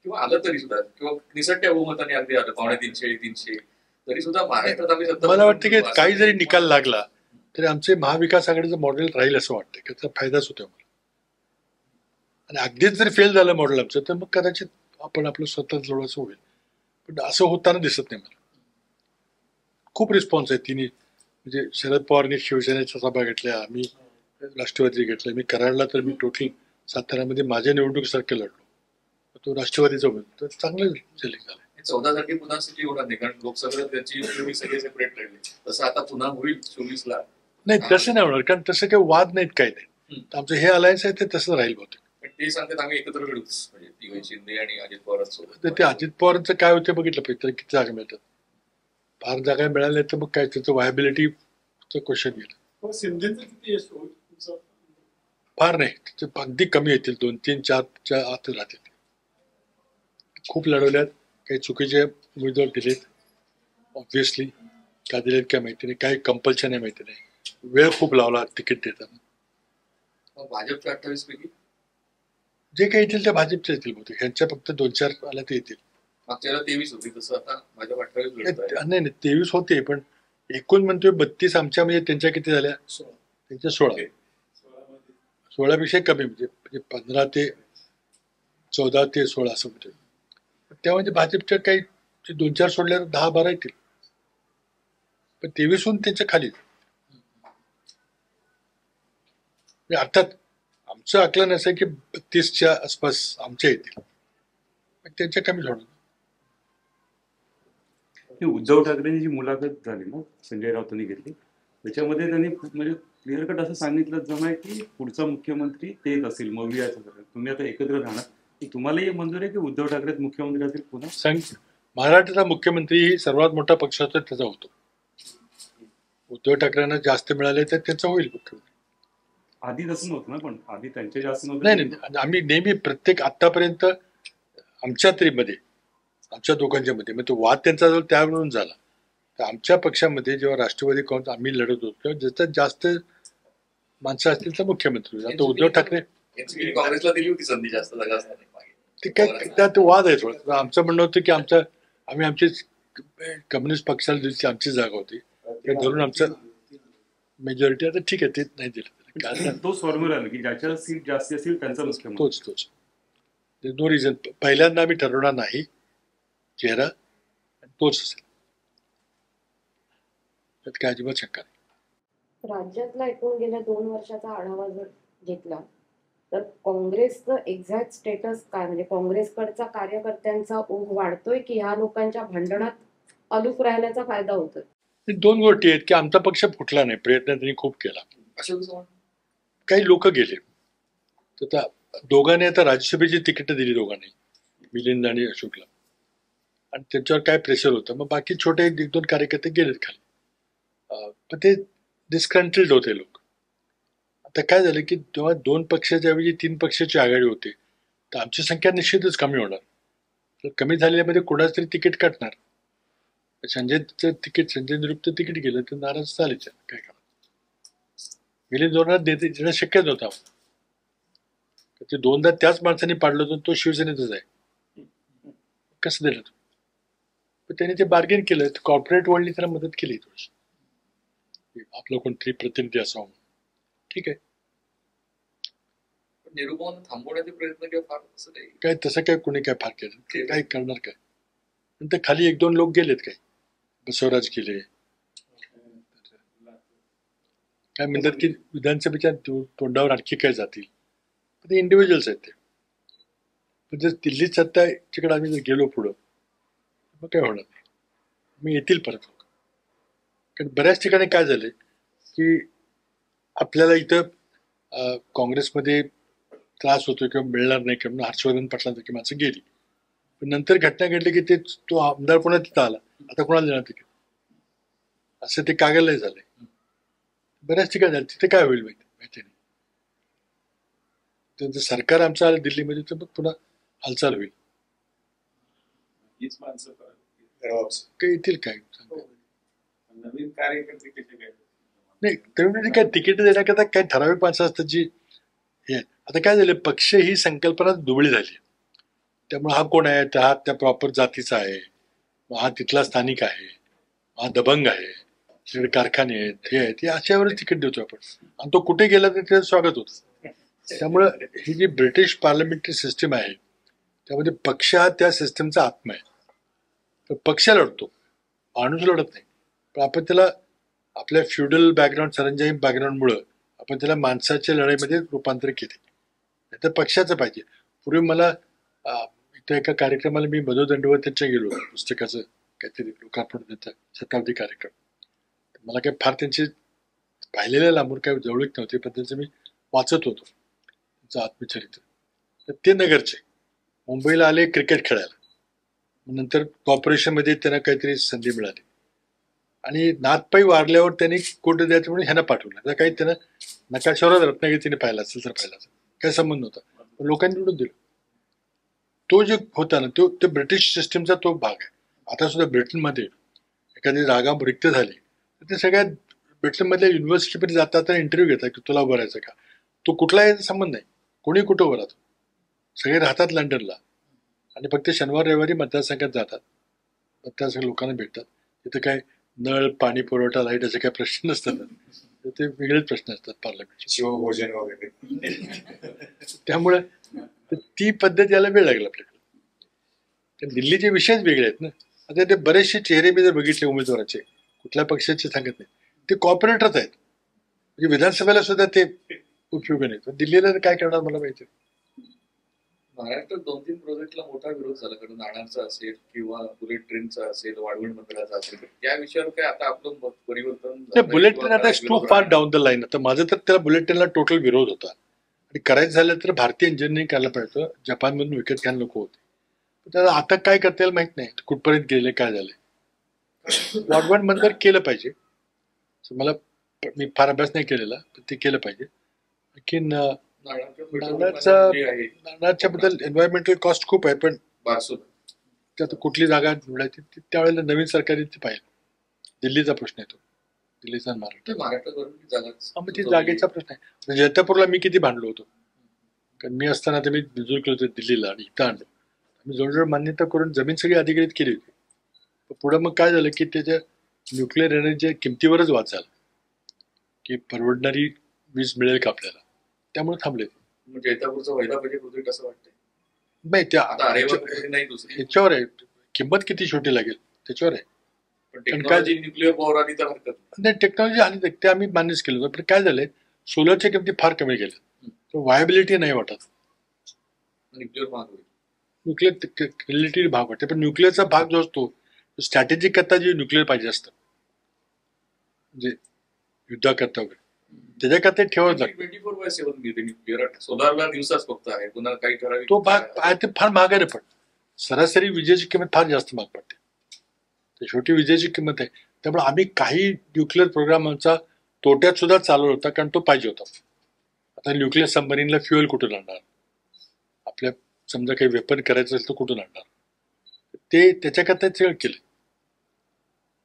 किंवा आलं तरी सुद्धा किंवा निसटत्या बहुमताने अगदी आलं 250-300 तरी सुद्धा महाराष्ट्रात आम्ही सत्ता मला वाटतं की परिवर्तन करू, काही असं जरी काही निकाल लागला तरी आमचे महाविकास आघाडीचं मॉडेल राहील असं वाटतं, की त्याचा फायदाच होतो आम्हाला. आणि अगदीच जर फेल झालं मॉडेल आमचं तर मग कदाचित आपण आपलं स्वतः जोडायचं होईल, पण असं होताना दिसत नाही मला. खूप रिस्पॉन्स आहे तिन्ही, म्हणजे शरद पवारनी शिवसेनेच्या सभा घेतल्या, आम्ही राष्ट्रवादी घेतल्या, मी कराडला तर मी टोटल साताऱ्यामध्ये माझ्या निवडणुकीसारखं लढलो, तो राष्ट्रवादीचा होईल, तर चांगलं सेलिंग झालं. 14 साठी पुन्हा सिटी होणार नाही, कारण लोकसभेला त्याची तुम्ही सगळे सेपरेट राहिले. तसं आता पुन्हा होईल 24ला. नाही तसं नाही होणार, कारण तसं काही वाद नाहीत, काही नाही. तर आमचं हे अलायन्स आहे ते तसं राहील बहुतेक. पण ते सांगतात आम्ही एकत्र लढूच, म्हणजे तिघे शिंदे आणि अजित पवार सोबत. तर ते अजित पवारांचं काय होते बघितलं पाहिजे, त्याला किती जागा मिळतात. फार जागा मिळाल्या तर मग काय त्याचं व्हायबिलिटीचं क्वेश्चन येईल. शिंदेचं किती यश होईल? फार नाही, त्याचे अगदी कमी येतील, 2-3-4च्या आत राहतील. खूप लढवल्यात, काही चुकीचे उमेदवार दिलेत, ऑब्व्हियसली का दिलेत काय माहिती नाही, काही कंपल्शन आहे माहिती नाही, वेळ खूप लावला तिकीट देताना. मग भाजपच्या 28 पैकी जे काही येतील ते भाजपचे येतील बहुतेक, ह्यांच्या फक्त 2-4 आल्या ते येतील. मागच्या वेळेला 23 होती, तसं आता भाजप 28 लढत आहे. नाही 23 होते, पण एकूण म्हणतोय 32 आमच्या, म्हणजे त्यांच्या किती झाल्या, त्यांच्या 16. 16पेक्षा कमी, म्हणजे 15 ते 14 ते 16 असं म्हणतोय. त्यामध्ये भाजपच्या काही 2-4 सोडल्यावर 10-12 येतील, पण 23हून त्यांच्या खाली. अर्थात आमचं आकलन असं आहे की 32च्या आसपास आमच्या येतील, पण त्यांच्या कमी होणार. उद्धव ठाकरेंची जी मुलाखत झाली ना संजय राऊतांनी घेतली, त्याच्यामध्ये त्यांनी म्हणजे क्लिअर कट असं सांगितलं जमा आहे की पुढचा मुख्यमंत्री तेच असेल, मौर्याचं तुम्ही आता एकत्र राहणार. तुम्हालाही मंजूर आहे की उद्धव ठाकरे मुख्यमंत्री असतील पुन्हा? महाराष्ट्राचा मुख्यमंत्री सर्वात मोठा पक्ष होता त्याचा होतो. उद्धव ठाकरेंना जास्त मिळाले तर त्याचा होईल मुख्यमंत्री. आधी तसं नव्हतं ना, पण आधी त्यांचे जास्त नव्हतं. नाही, आम्ही नेहमी प्रत्येक आतापर्यंत आमच्या तरी मध्ये, आमच्या दोघांच्या मध्ये, मग तो वाद त्यांचा जो त्यावरून झाला, तर आमच्या पक्षामध्ये जेव्हा राष्ट्रवादी काँग्रेस आम्ही लढत होतो तेव्हा ज्याच्यात जास्त माणसं असतील तर मुख्यमंत्री होईल. आता उद्धव ठाकरे काँग्रेसला दिली होती संधी, जास्त जागा असणार नाही. ते काय त्यात वाद आहे थोडं. आमचं म्हणणं होतं की आम्ही आमची कम्युनिस्ट पक्षाला दिली, आमची जागा होती, ते धरून आमचं मेजॉरिटी. आता ठीक आहे, ते नाही दिलं. तोच फॉर्म्युला की ज्याच्या सीट जास्त असेल त्यांचा मुख्यमंत्री. तोच नो रिझन. पहिल्यांदा आम्ही ठरवणार नाही चेहरा, तोच असेल, त्यात काय अजिबात शंका नाही. राज्यातला एकूण गेल्या 2 वर्षाचा आढावा जर घेतला तर काँग्रेसचं एक्झॅक्ट स्टेटस काय, म्हणजे काँग्रेसकडचा कार्यकर्त्यांचा ओघ वाढतोय की ह्या लोकांच्या भांडणात अलूप राहण्याचा फायदा होतोय? 2 गोष्टी आहेत की आमचा पक्ष फुटला नाही, प्रयत्न त्यांनी खूप केला, काही लोक गेले, तर त्या दोघांनी आता राज्यसभेची तिकीट दिली दोघांनी, मिलिंद आणि अशोकला, आणि त्यांच्यावर काय प्रेशर होतं, मग बाकी छोटे 1-2 कार्यकर्ते गेलेत खाली. पण ते डिस्कंट्रीड होते लोक. आता काय झालं की जेव्हा 2 पक्षाच्या ऐवजी 3 पक्षाची आघाडी होते तर आमची संख्या निश्चितच कमी होणार. तर कमी झालेल्यामध्ये कोणाच तरी तिकीट काटणार. संजय निरुपचं तिकीट गेलं तर नाराज झालेच, काय करणार. मिलिंद जोरनाथ देणं शक्यच नव्हतं. ते 2दा त्याच माणसाने पाडलं होतं, तो शिवसेनेतच आहे, कसं दिलं तो. पण त्याने ते बार्गेन केलं, कॉर्पोरेट वर्ल्डनी त्याला मदत केली थोडीशी, आपलं कोणतरी प्रतिनिधी असावं, ठीक आहे. निरुपण थांबवण्याचे प्रयत्न किंवा फार असं काही काय तसं काय कोणी काय फार केलं काय करणार काय. नंतर खाली 1-2 लोक गेलेत काय, बसवराज गेले, काय म्हणतात की विधानसभेच्या तोंडावर आणखी काय जातील, ते इंडिव्हिज्युअल्स आहेत ते. पण जर दिल्लीत सत्ता तिकडे आम्ही जर गेलो पुढं मग काय होणार नाही, मग येतील परत लोक. कारण बऱ्याच ठिकाणी काय झालंय की आपल्याला इथं काँग्रेसमध्ये त्रास होतो किंवा मिळणार नाही किंवा हर्षवर्धन पाटलांसारखी माणसं गेली, पण नंतर घटना घडली की ते तो आमदार पुन्हा तिथं आला, आता कोणाला देणार तिकीट, असं ते कागलला झालंय. बऱ्याच ठिकाणी झालं. तिथे काय होईल माहिती नाही. तर जर सरकार आमचं आलं दिल्लीमध्ये तर मग पुन्हा हालचाल होईल. हीच माणसं काही येतील काय नवीन कार्यकर्ते कसे काय नाही, त्यामुळे काय तिकीट देण्याकरता काही ठराविक माणसं असतात जी हे. आता काय झालं, पक्ष ही संकल्पना दुबळी झाली. त्यामुळे हा कोण आहे, तर हा त्या प्रॉपर जातीचा आहे, हा तिथला स्थानिक आहे, हा दबंग आहे, तिकडे कारखाने आहेत, हे आहेत, हे अशावरच तिकीट देतो आपण, आणि तो कुठे गेला तर त्याचं स्वागत होतं. त्यामुळं ही जी ब्रिटिश पार्लमेंटरी सिस्टीम आहे त्यामध्ये पक्ष हा त्या सिस्टीमचा आत्मा आहे. तर पक्ष लढतो, माणूस लढत नाही. पण आपण त्याला आपल्या फ्युडल बॅकग्राऊंड सरंजामी बॅकग्राऊंडमुळं आपण त्याला माणसाच्या लढाईमध्ये रूपांतर केले. तर पक्षाचं पाहिजे. पूर्वी मला इथं एका कार्यक्रमाला मी मधुदंडवर त्यांच्या गेलो, पुस्तकाचं काहीतरी लोकार्पण त्यांचा शताब्दी कार्यक्रम. मला काही फार त्यांचे पाहिलेल्या लांबून काही जवळीक नव्हते, पण त्यांचं मी वाचत होतो त्यांचं आत्मचरित्र. तर ते नगरचे मुंबईला आले क्रिकेट खेळायला, नंतर कॉर्पोरेशनमध्ये त्यांना काहीतरी संधी मिळाली आणि नाथपाई वारल्यावर त्यांनी कुठं द्यायचं म्हणून ह्यांना पाठवलं. आता काही त्यांना नकाशावर रत्नागिरी तिने पाहिला असेल तर पाहिला असेल, काय संबंध नव्हता, पण लोकांनी निवडून दिलं. तो जो होता ना तो ब्रिटिश सिस्टीमचा तो भाग आहे. आता सुद्धा ब्रिटनमध्ये एखादी जागा रिक्त झाली तर ते सगळ्या ब्रिटनमधल्या युनिव्हर्सिटीमध्ये जातात आणि इंटरव्ह्यू घेतात की तुला उभं राहायचं का. तो कुठलाही संबंध नाही, कोणी कुठं उभं राहतो, सगळे राहतात लंडनला आणि फक्त शनिवार रविवारी मतदारसंघात जातात, मतदारसंघ लोकांना भेटतात. तिथं काय नळ, पाणी पुरवठा, लाईट असे काही प्रश्न नसतात, ते वेगळेच प्रश्न असतात पार्लमेंटचे, शिवभोजन वगैरे. त्यामुळे ती पद्धत यायला वेळ लागला आपल्याकडे. कारण दिल्लीचे विषयच वेगळे आहेत ना. आता ते बरेचसे चेहरे मी जर बघितले उमेदवाराचे, कुठल्या पक्षाचे सांगत नाही, ते कॉर्पोरेटरच आहेत. म्हणजे विधानसभेला सुद्धा ते उपयोगी नाही. दिल्लीला काय करणार मला माहिती. महाराष्ट्रात 2-3 प्रोजेक्टला मोठा विरोध झाला, कारण नाणारचा असेल किंवा बुलेट ट्रेनचा असेल, वाढवण मंदिराचा असेल, त्या विषयावर काय आता आपलं परिवर्तन. बुलेट ट्रेन आता टू फार डाऊन द लाईन. आता माझं तर त्याला बुलेट ट्रेनला टोटल विरोध होता आणि करायचं झालं तर भारतीय इंजिनिअरिंग करायला पाहिजे होतं. जपानमधून विकत घ्यायला लोक होते. त्याला आता काय करता येईल माहित नाही, कुठपर्यंत गेले काय झाले. वाढवण मंदिर केलं पाहिजे, मी फार अभ्यास नाही केलेला, पण ते केलं पाहिजे. आणखीन नाणारच्या बद्दल एन्व्हायरमेंटल कॉस्ट खूप आहे, पण त्यात कुठली जागा निवडायची त्यावेळेला नवीन सरकार ते पाहिजे. दिल्लीचा प्रश्न आहे तो, दिल्लीचा महाराष्ट्र. ती जागेचा प्रश्न आहे. जैतापूरला मी किती भांडलो होतो, कारण मी असताना तर मी बिजूर केलं होतं दिल्लीला आणि इथं आणलो. मी जवळजवळ मान्यता करून जमीन सगळी अधिग्रहित केली होती. पुढं मग काय झालं की त्याच्या न्यूक्लिअर एनर्जीच्या किमतीवरच वाद झाला की परवडणारी वीज मिळेल का आपल्याला, त्यामुळे थांबले. जैतापूरचा व्हायला पाहिजे प्रोजेक्ट असं वाटतंय. नाही, त्या ह्याच्यावर आहे, किंमत किती छोटी लागेल त्याच्यावर आहे. न्यूक्लिअर पॉवर आली तर हरकत नाही, टेक्नॉलॉजी आली ते आम्ही मान्यच केलं होतं. पण काय झालंय, सोलरच्या किमती फार कमी गेल्या, व्हायबिलिटी नाही वाटत. न्यूक्लिअर भाग होईल, न्यूक्लिअर रिलेटिव्ह भाग वाटते, पण न्यूक्लिअरचा भाग जो असतो स्ट्रॅटेजिक करता जे न्यूक्लिअर पाहिजे असतं, म्हणजे युद्धाकरता वगैरे, त्याच्याकरता ठेवत लागतं. 24/7 मिळते न्यूक्लिअर. सोलारला दिवसाच फक्त आहे, पुन्हा काही ठराविक तो भाग आहे ते फार महाग आहे. पण सरासरी विजेची किंमत फार जास्त महाग पडते, तर शेवटी विजेची किंमत आहे. त्यामुळे आम्ही काही न्यूक्लिअर प्रोग्राम आमचा तोट्यात सुद्धा चालवला होता, कारण तो पाहिजे होता. आता न्यूक्लिअर सबमरीनला फ्युएल कुठून आणणार, आपल्या समजा काही वेपन करायचं असेल तर कुठून आणणार, ते त्याच्याकरता सगळं केलं.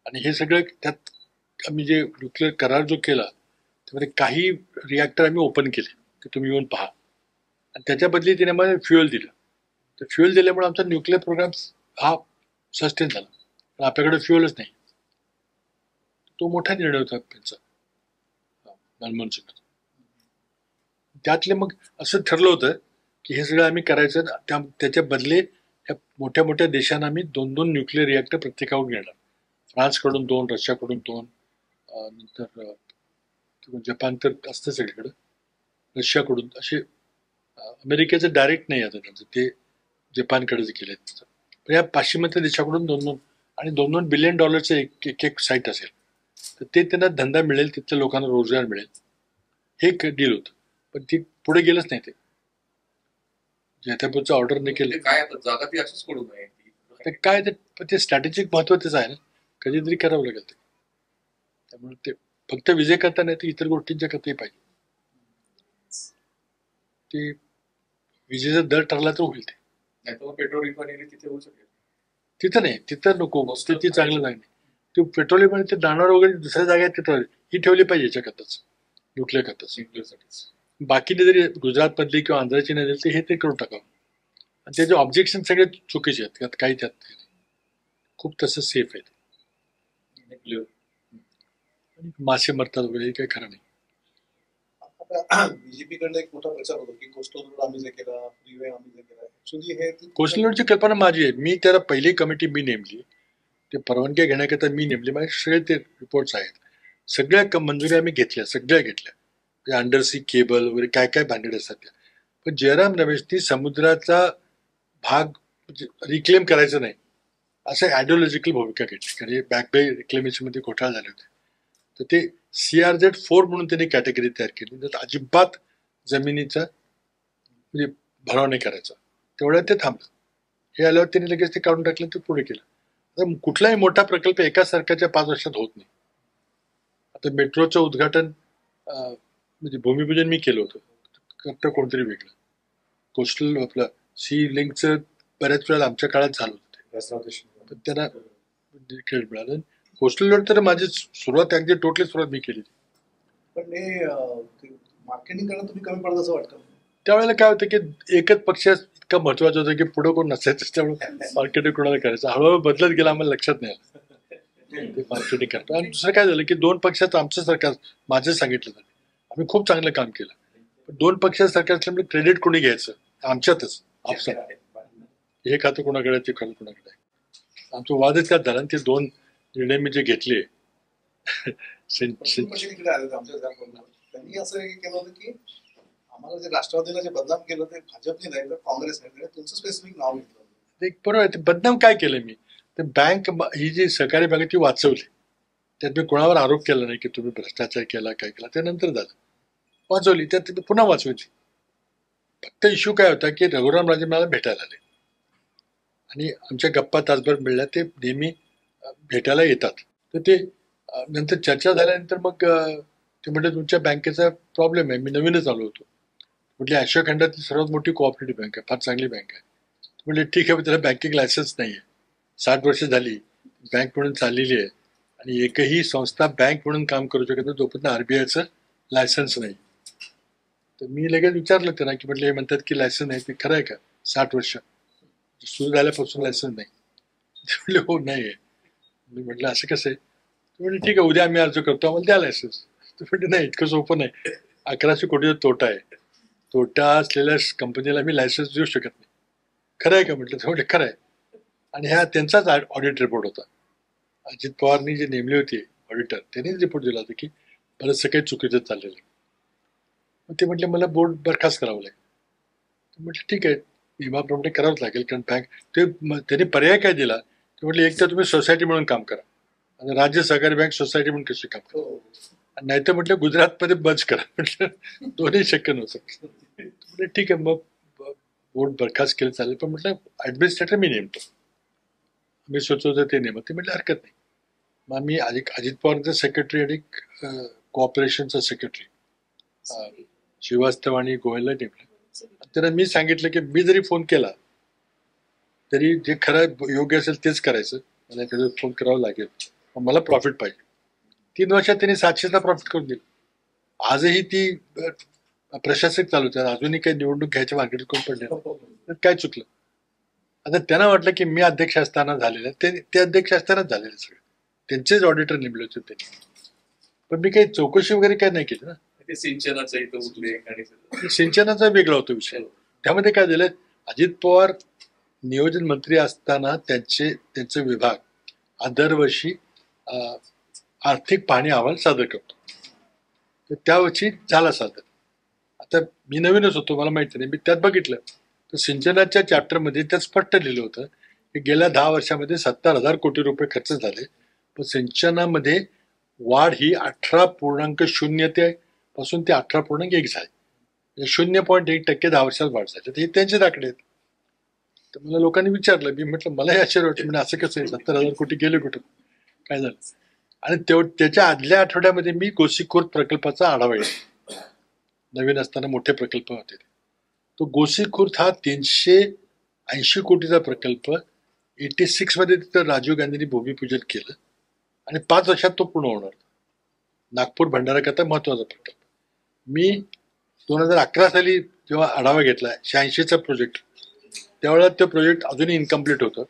आणि हे सगळं त्यात आम्ही जे न्यूक्लिअर करार जो केला त्यामध्ये काही रिॲक्टर आम्ही ओपन केले की तुम्ही येऊन पहा, आणि त्याच्या बदली तिने मला फ्युएल दिलं. तर फ्युएल दिल्यामुळे आमचा न्यूक्लिअर प्रोग्राम हा सस्टेन झाला, पण आपल्याकडे फ्युएलच नाही. तो मोठा निर्णय होता त्यांचा, मनमोहन सिंग. त्यातले मग असं ठरलं होतं की हे सगळं आम्ही करायचं. त्याच्या बदले ह्या मोठ्या मोठ्या देशांना आम्ही 2-2 न्यूक्लिअर रिॲक्टर प्रत्येकाकडून घेणार. फ्रान्सकडून 2, रशियाकडून 2, नंतर जपान तर असतं सगळीकडं, रशियाकडून असे. अमेरिकेचं डायरेक्ट नाही आता त्यांचं, ते जपानकडेच गेले. पण या पाश्चिमात्य देशाकडून 2-2 आणि $2-2 बिलियन एक साईट असेल, तर ते त्यांना धंदा मिळेल, तिथल्या लोकांना रोजगार मिळेल, हे एक डील होतं. पण ती पुढे गेलंच नाही. ते जैतापूरचं ऑर्डर नाही केलं. काय आता जागा ती अशीच पडू नये. तर काय ते स्ट्रॅटेजिक महत्व त्याचं आहे ना, कधीतरी करावं लागेल ते. त्यामुळे ते फक्त विजय करता नाही तर इतर गोष्टींच्या करताही पाहिजे. ते विजेचा दर ठरला तर होईल. ते नाही तर पेट्रोल रिफायनरी तिथे होऊ शकेल. तिथं नाही, तिथं नको, ती चांगलं नाही. ते पेट्रोलियम ते दाणार वगैरे दुसऱ्या जागेत तिथं ही ठेवली पाहिजे याच्याकरताच, न्यूक्लिअर करताच. न्यूक्लिअरसाठीच. बाकीने जरी गुजरात मधली किंवा आंध्राची नाही दिली तर हे ते करून टाकावं. आणि त्याचे ऑब्जेक्शन सगळे चुकीचे आहेत, त्यात काही खूप तसं सेफ आहे. मासे मरतात वगैरे, हे काही खरं नाही. आता बीजेपी कडनं एक मोठा प्रचार होतो की कोस्टल रोड आम्ही जे केला, फ्रीवे आम्ही जे केला. ऍक्च्युली हे कोस्टल रोडची कल्पना माझी आहे. मी त्याला पहिली कमिटी मी नेमली, ते परवानग्या घेण्याकरता मी नेमली. माझे सगळे ते रिपोर्ट्स आहेत, सगळ्या मंजुरी आम्ही घेतल्या, सगळ्या घेतल्या. अंडरसी केबल वगैरे काय काय भानगड असतात त्या. पण जयराम रमेशनी समुद्राचा भाग रिक्लेम करायचं नाही असं आयडिओलॉजिकल भूमिका घेतली. कारण बॅक बे रिक्लेमेशन मध्ये घोटाळा झाले होते. तर ते CRZ-4 म्हणून त्यांनी कॅटेगरी तयार केली, तर अजिबात जमिनीचा म्हणजे भराव नाही करायचा. तेवढ्यात ते थांबलं. हे आल्यावर त्यांनी लगेच ते काढून टाकलं, ते पुढे केलं. आता कुठलाही मोठा प्रकल्प एका सरकारच्या 5 वर्षात होत नाही. आता मेट्रोचं उद्घाटन म्हणजे भूमिपूजन मी केलं होतं, करतं कोणतरी वेगळं. कोस्टल आपलं सी लिंकचं बऱ्याच वेळेला आमच्या काळात झालं होतं, तर त्यांना क्रेडिट मिळालं. कोस्टल रोड तर माझी सुरुवात अगदी टोटली सुरुवात मी केली. पण हे मार्केटिंग करणं तुम्ही कमी पडत असं वाटतं. त्यावेळेला काय होतं की एकच पक्ष इतकं महत्वाचं होतं की पुढं कोण नसायचं, त्यामुळे मार्केटिंग कोणाला करायचं. हळूहळू बदलत गेलं, आम्हाला लक्षात नाही आलं ते मार्केटिंग करतो. आणि दुसरं काय झालं की 2 पक्षाचं आमचं सरकार, माझं सांगितलं झालं, आम्ही खूप चांगलं काम केलं. पण 2 पक्षाचं सरकार असल्यामुळे क्रेडिट कोणी घ्यायचं आमच्यातच आपसात. हे खातं कोणाकडे, ते खातं कोणाकडे. आमचा वादच काय झाला. ते 2 निर्णय मी जे घेतले त्यांनी असं केलं होतं की आम्हाला जे राष्ट्रवादीला जे बदनाम केलं ते भाजपने नाही तर काँग्रेसने, तुमचं स्पेसिफिक नाव घेतलं. एक बरोबर आहे. ते बदनाम काय केलं मी, तर बँक ही जी सहकारी बँक ती वाचवली. त्यात मी कोणावर आरोप केला नाही की तुम्ही भ्रष्टाचार केला, काय केला. त्यानंतर झालं, वाचवली. त्यात पुन्हा वाचवायची. फक्त इश्यू काय होता की रघुराम राजे मला भेटायला आले आणि आमच्या गप्पा तासभर मिळल्या. ते नेहमी भेटायला येतात. तर ते नंतर चर्चा झाल्यानंतर मग ते म्हटलं तुमच्या बँकेचा प्रॉब्लेम आहे. मी नवीनच आलो होतो. म्हटले आशिया खंडातली सर्वात मोठी कोऑपरेटिव्ह बँक आहे, फार चांगली बँक आहे. म्हटले ठीक आहे, त्याला बँकिंग लायसन्स नाही आहे. 60 वर्ष झाली बँक म्हणून चाललेली आहे आणि एकही संस्था बँक म्हणून काम करू शकत नाही जोपर्यंत RBIचं लायसन्स नाही. तर मी लगेच विचारलं त्यांना की म्हटलं हे म्हणतात की लायसन्स नाही, ते खरं आहे का? 60 वर्ष सुरू झाल्यापासून लायसन्स नाही. ते म्हटले हो नाही आहे. मी म्हटलं असं कसं आहे? ते म्हटलं ठीक आहे, उद्या आम्ही अर्ज करतो, आम्हाला द्या लायसन्स. ते म्हटलं नाही, इतकं सोपं नाही. 1100 कोटीचा तोटा आहे. तोटा असलेल्या कंपनीला मी लायसन्स देऊ शकत नाही. खरं आहे का म्हटलं? ते म्हटलं खरं आहे. आणि ह्या त्यांचाच ऑडिट रिपोर्ट होता. अजित पवारनी जे नेमले होते ऑडिटर, त्यांनीच रिपोर्ट दिला होता की बरंचसं काही चुकीचं चाललेलं आहे. मग ते म्हटले मला बोर्ड बरखास्त करावं लागेल. म्हटलं ठीक आहे, नियमाप्रमाणे करावंच लागेल. कारण बँक त्यांनी पर्याय काय दिला, ते म्हटले एक तर तुम्ही सोसायटी म्हणून काम करा आणि राज्य सहकारी बँक सोसायटी म्हणून कशी काम करा, नाही तर म्हटलं गुजरातमध्ये बंद करा. म्हटलं दोन्ही शक्य नव्हतं. म्हणजे ठीक आहे, मग बोर्ड बरखास्त केलं चालेल, पण म्हटलं ॲडमिनिस्ट्रेटर मी नेमतो, मी सुचवतो ते नेमत. ते म्हटलं हरकत नाही. मग मी अजित पवारचा सेक्रेटरी आणि कोऑपरेशनचा सेक्रेटरी श्रीवास्तव आणि गोयलला नेमलं. त्यांना मी सांगितलं की मी जरी फोन केला तरी जे खरं योग्य असेल तेच करायचं, मला त्याचा फोन करावा लागेल, पण मला प्रॉफिट पाहिजे. 3 वर्षात त्यांनी 700चा प्रॉफिट करून दिलं. आजही ती प्रशासक चालूच आहे, अजूनही काही निवडणूक घ्यायच्या मार्केट कोण पडले तर काय चुकलं. आता त्यांना वाटलं की मी अध्यक्ष असताना झालेलं, ते अध्यक्ष असतानाच झालेलं सगळं, त्यांचेच ऑडिटर नेमले होते त्यांनी. पण मी काही चौकशी वगैरे काय नाही केली ना. ते सिंचनाचं इथं उल्लेख आणि सिंचनाचा वेगळा होतो विषय. त्यामध्ये काय झालं, अजित पवार नियोजन मंत्री असताना त्यांचे विभाग हा दरवर्षी आर्थिक पाहणी अहवाल सादर करतो. तर त्यावर्षी झाला सादर. आता मी नवीनच होतो, मला माहिती नाही, मी त्यात बघितलं तर सिंचनाच्या चॅप्टरमध्ये त्यात स्पष्ट लिहिलं होतं की गेल्या 10 वर्षामध्ये 70,000 कोटी रुपये खर्च झाले, पण सिंचनामध्ये वाढ ही 18.0 पासून ते 18.1 झाली, म्हणजे 0.1% 10 वर्षात वाढ झाली. तर हे त्यांचे दाखले आहेत. तर मला लोकांनी विचारलं, मी म्हटलं मला हे आश्चर्य वाटलं, म्हणजे असं कसं आहे 70,000 कोटी गेले कुठं, काय झालं. आणि त्याच्या आदल्या आठवड्यामध्ये मी गोसीखुर्द प्रकल्पाचा आढावा घेतला. नवीन असताना मोठे प्रकल्प होते. तो गोसीखुर्द हा 380 कोटीचा प्रकल्प 86 मध्ये तिथं राजीव गांधींनी भूमिपूजन केलं आणि 5 वर्षात तो पूर्ण होणार. नागपूर भंडारा करता महत्वाचा प्रकल्प. मी 2011 साली जेव्हा आढावा घेतला 86चा प्रोजेक्ट, त्यावेळेला तो प्रोजेक्ट अजूनही इनकम्प्लीट होतं.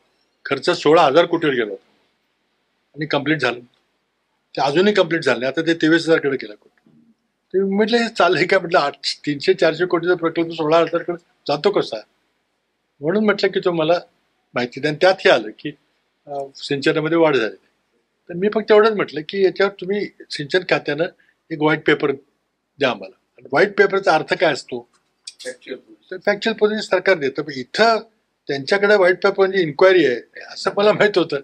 खर्च 16,000 कोटीवर गेला होता आणि कम्प्लीट झालं. ते अजूनही कम्प्लीट झालं नाही. आता ते 23,000 कडे गेला. ते म्हटलं हे चाललंय काय, म्हटलं 300-400 कोटीचा प्रकल्प 16,000 कडे जातो कसा, म्हणून म्हटलं की तो मला माहिती द्या. आणि त्यात हे आलं की सिंचनामध्ये वाढ झाली. तर मी फक्त एवढंच म्हटलं की याच्यावर तुम्ही सिंचन खात्यानं एक व्हाईट पेपर द्या आम्हाला. आणि व्हाईट पेपरचा अर्थ काय असतो, फॅक्च्युअल पोझिशन सरकार देतं. पण इथं त्यांच्याकडे व्हाईट पेपर म्हणजे इन्क्वायरी आहे असं मला माहित होतं,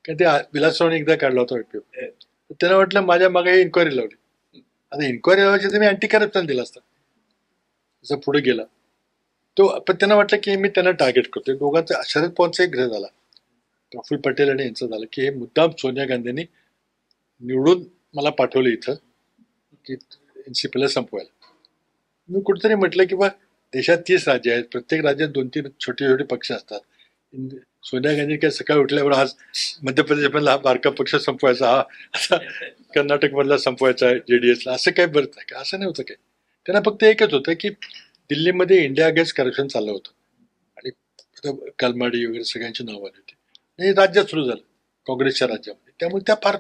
की ते विलासरावने एकदा काढला होता व्हाईट पेपर. त्यांना वाटलं माझ्या मागे इन्क्वायरी लावली. आता इन्क्वायरी लावायची तर मी अँटी करप्शन दिला असता, जसं पुढे गेला तो. पण त्यांना वाटलं की मी त्यांना टार्गेट करतोय. दोघांचा शरद पवारचा एक ग्रह झाला, प्रफुल्ल पटेल आणि यांचं झालं की हे मुद्दाम सोनिया गांधींनी निवडून मला पाठवलं इथं की एनसीपीला संपवायला. मी कुठेतरी म्हटलं की बा देशात 30 राज्य आहेत, प्रत्येक राज्यात 2-3 छोटे छोटे पक्ष असतात. सोनिया गांधी काय सकाळी उठल्यावर आज मध्य प्रदेशमधला हा बारका पक्ष संपवायचा, हा असा कर्नाटकमधला संपवायचा आहे JDSला, असं काय बरं आहे का, असं नाही होतं काय. त्यांना फक्त एकच होतं की दिल्लीमध्ये इंडिया अगेन्स्ट करप्शन चाललं होतं आणि कलमाडी वगैरे सगळ्यांची नावं आली होती. हे राज्यात सुरू झालं काँग्रेसच्या राज्यामध्ये. त्यामुळे त्या फार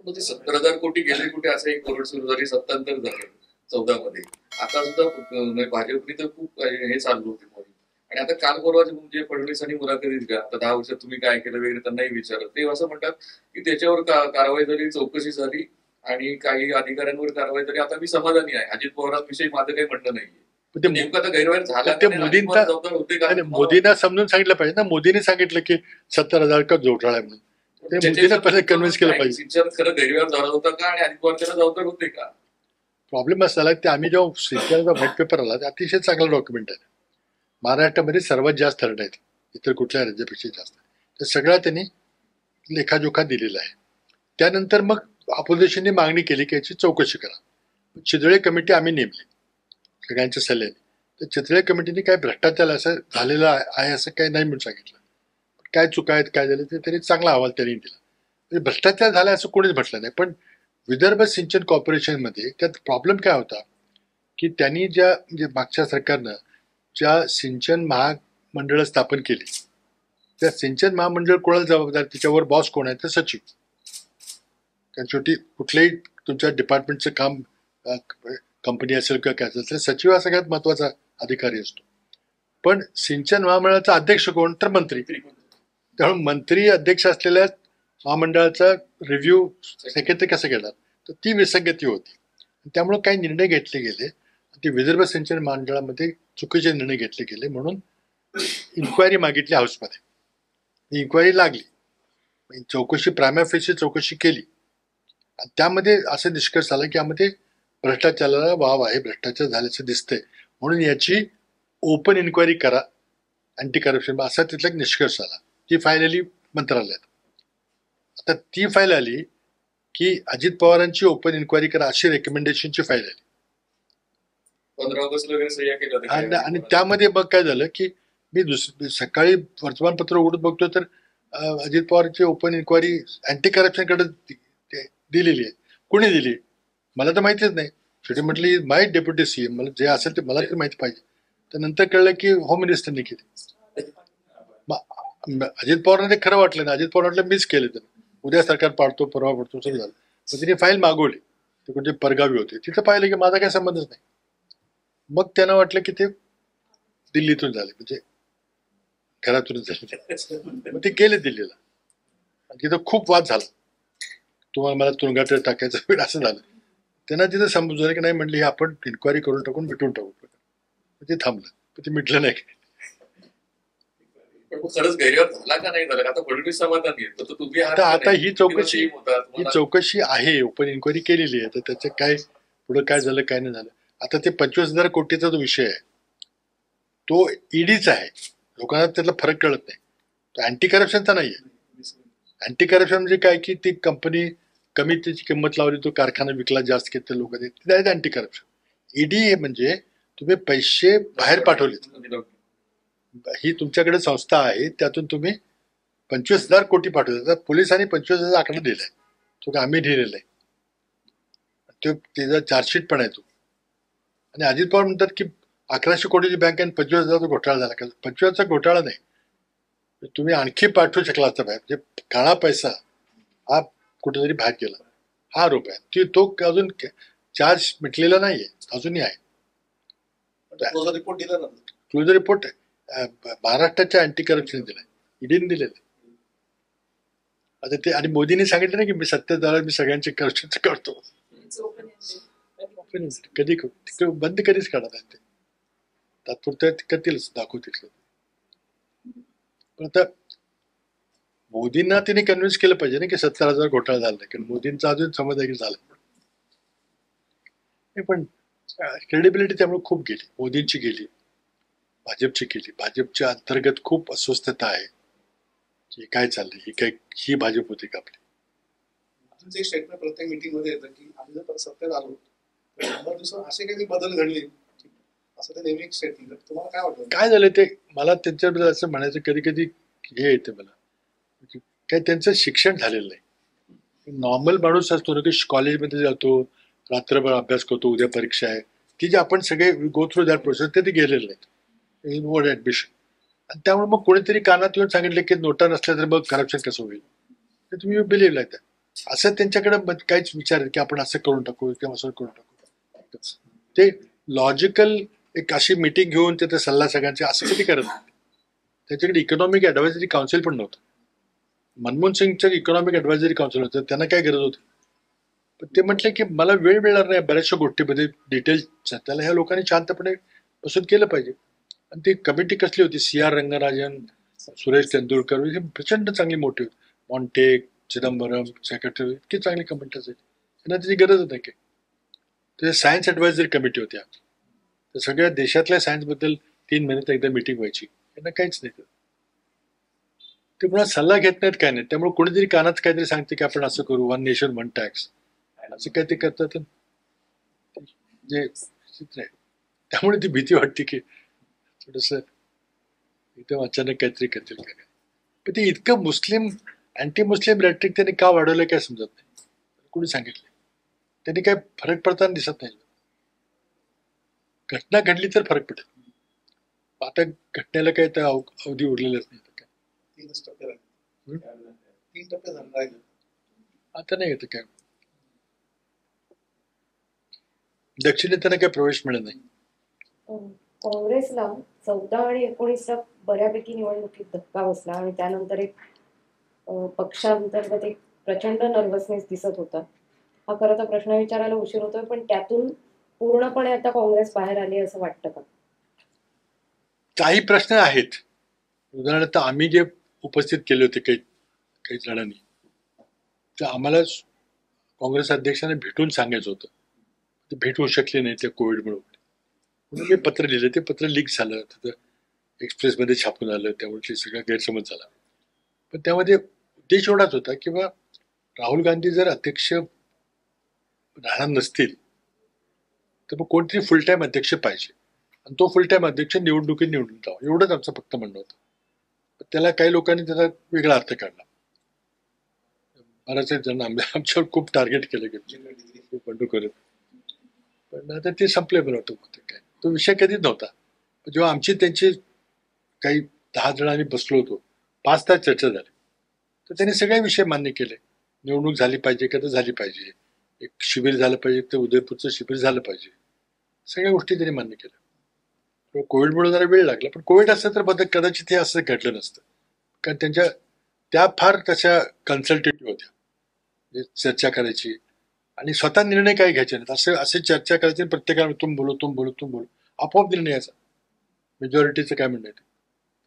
70,000 कोटी गेले कुठे असं एक करोड सुरू झाली 77 झाले 14 मध्ये. आता सुद्धा भाजपने तर खूप हे चालू होते मोदी. आणि आता काल परवा जे फडणवीसांनी मुलाखतीत दिल्या, आता 10 वर्षात तुम्ही काय केलं वगैरे त्यांनाही विचारलं, ते असं म्हणतात की त्याच्यावर कारवाई झाली, चौकशी झाली आणि काही अधिकाऱ्यांवर कारवाई झाली, आता मी समाधानी आहे. अजित पवारांविषयी माझं काही म्हणणं नाहीये. नेमकं आता गैरव्यवहार झाला ते मोदींना समजून सांगितलं पाहिजे ना. मोदींनी सांगितलं की 70,000 का घोटाळा आहे म्हणून, ते मोदींना पहिले कन्व्हिन्स केलं पाहिजे. सिंचन खरं गैरव्यवहार झाला होता का आणि अजित पवार त्याला जबाबदार होते का. प्रॉब्लेम असा झाला की आम्ही जेव्हा सिंचनाचा व्हाईट पेपर आला, अतिशय चांगला डॉक्युमेंट आहे. महाराष्ट्रामध्ये सर्वात जास्त धरण आहेत, इतर कुठल्या राज्यापेक्षा जास्त. तर सगळा त्यांनी लेखाजोखा दिलेला आहे. त्यानंतर मग ऑपोजिशनने मागणी केली की याची चौकशी करा. चितळे कमिटी आम्ही नेमली सगळ्यांच्या सल्ल्याने. तर चितळे कमिटीने काय भ्रष्टाचार असं झालेला आहे असं काही नाही म्हणून सांगितलं. काय चुका आहेत काय झालं ते तरी चांगला अहवाल त्यांनी दिला. म्हणजे भ्रष्टाचार झाला असं कोणीच म्हटलं नाही. पण विदर्भ सिंचन कॉर्पोरेशनमध्ये त्यात प्रॉब्लेम काय होता की त्यांनी म्हणजे मागच्या सरकारनं ज्या सिंचन महामंडळ स्थापन केली, त्या सिंचन महामंडळ कोणाला जबाबदार, त्याच्यावर बॉस कोण आहे तर सचिव. कारण शेवटी कुठल्याही तुमच्या डिपार्टमेंटचं काम कंपनी असेल किंवा काय असेल तर सचिव हा सगळ्यात महत्वाचा अधिकारी असतो. पण सिंचन महामंडळाचा अध्यक्ष कोण तर मंत्री. त्यामुळे मंत्री अध्यक्ष असलेल्या महामंडळाचा रिव्ह्यू सेक्रेटरी कसं घेणार, तर ती विसंगती होती. त्यामुळे काही निर्णय घेतले गेले, ते विदर्भ सिंचन महामंडळामध्ये चुकीचे निर्णय घेतले गेले. म्हणून इन्क्वायरी मागितली हाऊसमध्ये. इन्क्वायरी लागली, चौकशी प्रायमा फेसची चौकशी केली आणि त्यामध्ये असं निष्कर्ष आला की यामध्ये भ्रष्टाचाराला वाव आहे, भ्रष्टाचार झाल्याचं दिसतंय, म्हणून याची ओपन इन्क्वायरी करा अँटी करप्शन, असा तिथला एक निष्कर्ष आला. ती फाईल आली मंत्रालयात. आता ती फाईल आली की अजित पवारांची ओपन इन्क्वायरी करा अशी रेकमेंडेशनची फाईल आली 15 ऑगस्ट वगैरे सह्या केल्या. आणि त्यामध्ये मग काय झालं की मी सकाळी वर्तमानपत्र उघडून बघतो तर अजित पवारची ओपन इन्क्वायरी अँटी करप्शनकडे दिलेली आहे. कोणी दिली मला तर माहितीच नाही. शेवटी म्हटली माय डेप्युटी CM, मला जे असेल ते मला तरी माहिती पाहिजे. तर नंतर कळलं की होम मिनिस्टरने केली. अजित पवारांना ते खरं वाटलं ना. अजित पवार म्हटलं मीच केले, तर उद्या सरकार पाडतो परवा पडतो सुरू झालं. मग तिने फाईल मागवली ते कोणते परगावी होते, तिथं पाहिलं की माझा काही संबंधच नाही. मग त्यांना वाटलं की ते दिल्लीतून झाले, म्हणजे घरातूनच झाले. मग ते गेले दिल्लीला आणि तिथं खूप वाद झाला, तुम्हाला मला तुरुंगात टाकायचं वेळ असं झालं. त्यांना तिथं समजलं की नाही, म्हणले हे आपण इन्क्वायरी करून टाकून मिटून टाकू. ते थांबलं, पण ते मिटलं नाही. पण खरंच गैरव्यवहार झाला का नाही झाला, आता फडणवीस समाधानी आहे, तर तुम्ही आहात का आता नाही? ही किती वर्ष चौकशी होता ही तुम्हाला? चौकशी आहे, ओपन इन्क्वायरी केलेली आहे. तर त्याचं काय पुढं काय झालं काय नाही झालं. आता ते 25,000 कोटीचा जो विषय आहे तो ईडीचा आहे, लोकांना त्यातला फरक कळत नाही. तो अँटी करप्शनचा नाही आहे. अँटी करप्शन म्हणजे काय की ती कंपनी कमी त्याची किंमत लावली, तो कारखाना विकला, जास्त घेतले लोक, ते अँटी करप्शन. ईडी हे म्हणजे तुम्ही पैसे बाहेर पाठवले, ही तुमच्याकडे संस्था आहे, त्यातून तुम्ही 25,000 कोटी पाठवले. तर पोलिसांनी 25,000 आकडा दिलाय, तो आम्ही लिहिलेला आहे, तो त्याचा चार्जशीट पण आहे तो. आणि अजित पवार म्हणतात की 1100 कोटीची बँक आहे, 25,000चा घोटाळा झाला. का 25,000चा घोटाळा नाही, तुम्ही आणखी पाठवू शकला असता बाहेर. म्हणजे काळा पैसा हा कुठेतरी बाहेर गेला, हा आरोप आहे. की तो अजून चार्ज मिटलेला नाहीये, अजूनही आहे. रिपोर्ट दिला ना, क्लोजर रिपोर्ट महाराष्ट्राच्या अँटी करप्शन दिलाय, ईडीने दिलेलं आहे. आता ते आणि मोदींनी सांगितलं ना की मी सत्तेत आल्यावर मी सगळ्यांचे करप्शन करतो. कधी बंद कधीच करणार नाही ते, तात्पुरत्या करतीलच, दाखवतील. पण आता मोदींना तिने कन्व्हिन्स केलं पाहिजे ना की 70,000 घोटाळा झाला नाही, कारण मोदींचा अजून समज आहे की झाला. पण क्रेडिबिलिटी त्यामुळे खूप गेली, मोदींची गेली, भाजपची गेली. भाजपच्या अंतर्गत खूप अस्वस्थता आहे की काय चाललंय, ही भाजप होती का आपली. तुमचं एक स्टेटमेंट प्रत्येक मीटिंग मध्ये येतं की आम्ही जर सत्तेत आलो तर 100 दिवसात असे काही बदल घडले, असं ते नेहमी एक स्टेटमेंट. तुम्हाला काय वाटतं काय झालं ते, मला त्यांच्याबद्दल असं म्हणायचं कधी कधी हे येते मला, काय त्यांचं शिक्षण झालेलं नाही. नॉर्मल माणूस असतो ना की कॉलेजमध्ये जातो, रात्रभर अभ्यास करतो, उद्या परीक्षा आहे, ती जे आपण सगळे गो थ्रू दॅट प्रोसेस, ते गेलेलं नाहीत बोर्ड ऍडमिशन. आणि त्यामुळे मग कोणीतरी कानात येऊन सांगितलं की नोटा नसल्या तर मग करप्शन कसं होईल, ते तुम्ही बिलीव्ह लाईक दॅट. असं त्यांच्याकडे काहीच विचार की आपण असं करून टाकू किंवा असं करून टाकू. ते लॉजिकल एक अशी मिटिंग घेऊन तिथे सल्ला सगळ्यांचे असं कधी करत नाही. त्यांच्याकडे इकॉनॉमिक ऍडवायझरी काउन्सिल पण नव्हतं. मनमोहन सिंगचं इकॉनॉमिक ऍडवायझरी काउन्सिल होतं, त्यांना काय गरज होती. पण ते म्हटलं की मला वेळ मिळणार नाही बऱ्याचशा गोष्टीमध्ये डिटेल्स, त्याला ह्या लोकांनी शांतपणे बसून केलं पाहिजे. आणि ती कमिटी कसली होती, CR रंगराजन, सुरेश तेंडुलकर, ही प्रचंड चांगली मोठी होती. मॉन्टेक, चिदंबरम, सेक्रेटरी, इतकी चांगली कमिटी असायची, त्यांना त्याची गरजच नाही की. ते सायन्स ऍडवायझरी कमिटी होत्या, तर सगळ्या देशातल्या सायन्सबद्दल 3 महिन्यात एकदा मिटिंग व्हायची, त्यांना काहीच नाही. ते पुन्हा सल्ला घेत नाहीत, काय नाही. त्यामुळे कोणीतरी कानात काहीतरी सांगते की आपण असं करू, 1 नेशन 1 टॅक्स, असं काय ते करतात. जे विचित्र आहे, त्यामुळे ती भीती वाटते की थोडस एकदम अचानक काहीतरी करतील काय. पण ते इतकं मुस्लिम अँटी मुस्लिम रॅट्रिक त्यांनी का वाढवलं काय समजत नाही. कोणी सांगितलं, त्यांनी काय फरक पडताना दिसत नाही. घटना घडली तर फरक पडेल, आता घटनेला काय तर अवधी उरलेलंच नाही. 3% झालं आता नाही येतं काय, दक्षिणेत त्यांना काय प्रवेश मिळत नाही. काँग्रेसला 14 आणि 19ला बऱ्यापैकी निवडणुकीत धक्का बसला आणि त्यानंतर एक पक्षांतर्गत एक प्रचंड नर्वसनेस दिसत होता. हा खरं तर प्रश्न विचारायला उशीर होतोय, पण त्यातून पूर्णपणे आता काँग्रेस बाहेर आली असं वाटतं का? काही प्रश्न आहेत. उदाहरणार्थ आम्ही जे उपस्थित केले होते काही जणांनी, तर आम्हाला काँग्रेस अध्यक्षांना भेटून सांगायचं होतं, ते भेटू शकले नाही त्या कोविडमुळे. म्हणून मी पत्र लिहिलं, ते पत्र लीक झालं, तिथं एक्सप्रेसमध्ये छापून आलं, त्यामुळे ते सगळा गैरसमज झाला. पण त्यामध्ये उद्देश एवढाच होता की बा राहुल गांधी जर अध्यक्ष राहणार नसतील तर मग कोणतरी फुल टाईम अध्यक्ष पाहिजे, आणि तो फुल टाईम अध्यक्ष निवडणुकीत निवडून जावा, एवढंच आमचं फक्त म्हणणं होतं. त्याला काही लोकांनी त्याचा वेगळा अर्थ काढला. बऱ्याच जण आमच्यावर खूप टार्गेट केलं की बंडू करत, पण आता ते संपले बनवतो. काय तो विषय कधीच नव्हता. जेव्हा आमची त्यांची काही 10 जणांनी बसलो होतो, 5 तास चर्चा झाली, तर त्यांनी सगळे विषय मान्य केले. निवडणूक झाली पाहिजे, कधी झाली पाहिजे, एक शिबिर झालं पाहिजे, ते उदयपूरचं शिबिर झालं पाहिजे, सगळ्या गोष्टी त्यांनी मान्य केल्या. कोविडमुळे जरा वेळ लागला, पण कोविड असतं तर कदाचित हे असं घडलं नसतं, कारण त्या फार तशा कन्सल्टेटिव्ह होत्या, म्हणजे चर्चा करायची आणि स्वतः निर्णय काय घ्यायचे नाहीत, असे चर्चा करायची, प्रत्येकाला तुम बोलो आपोआप निर्णय यायचा. मेजॉरिटीचं काय म्हणणं आहे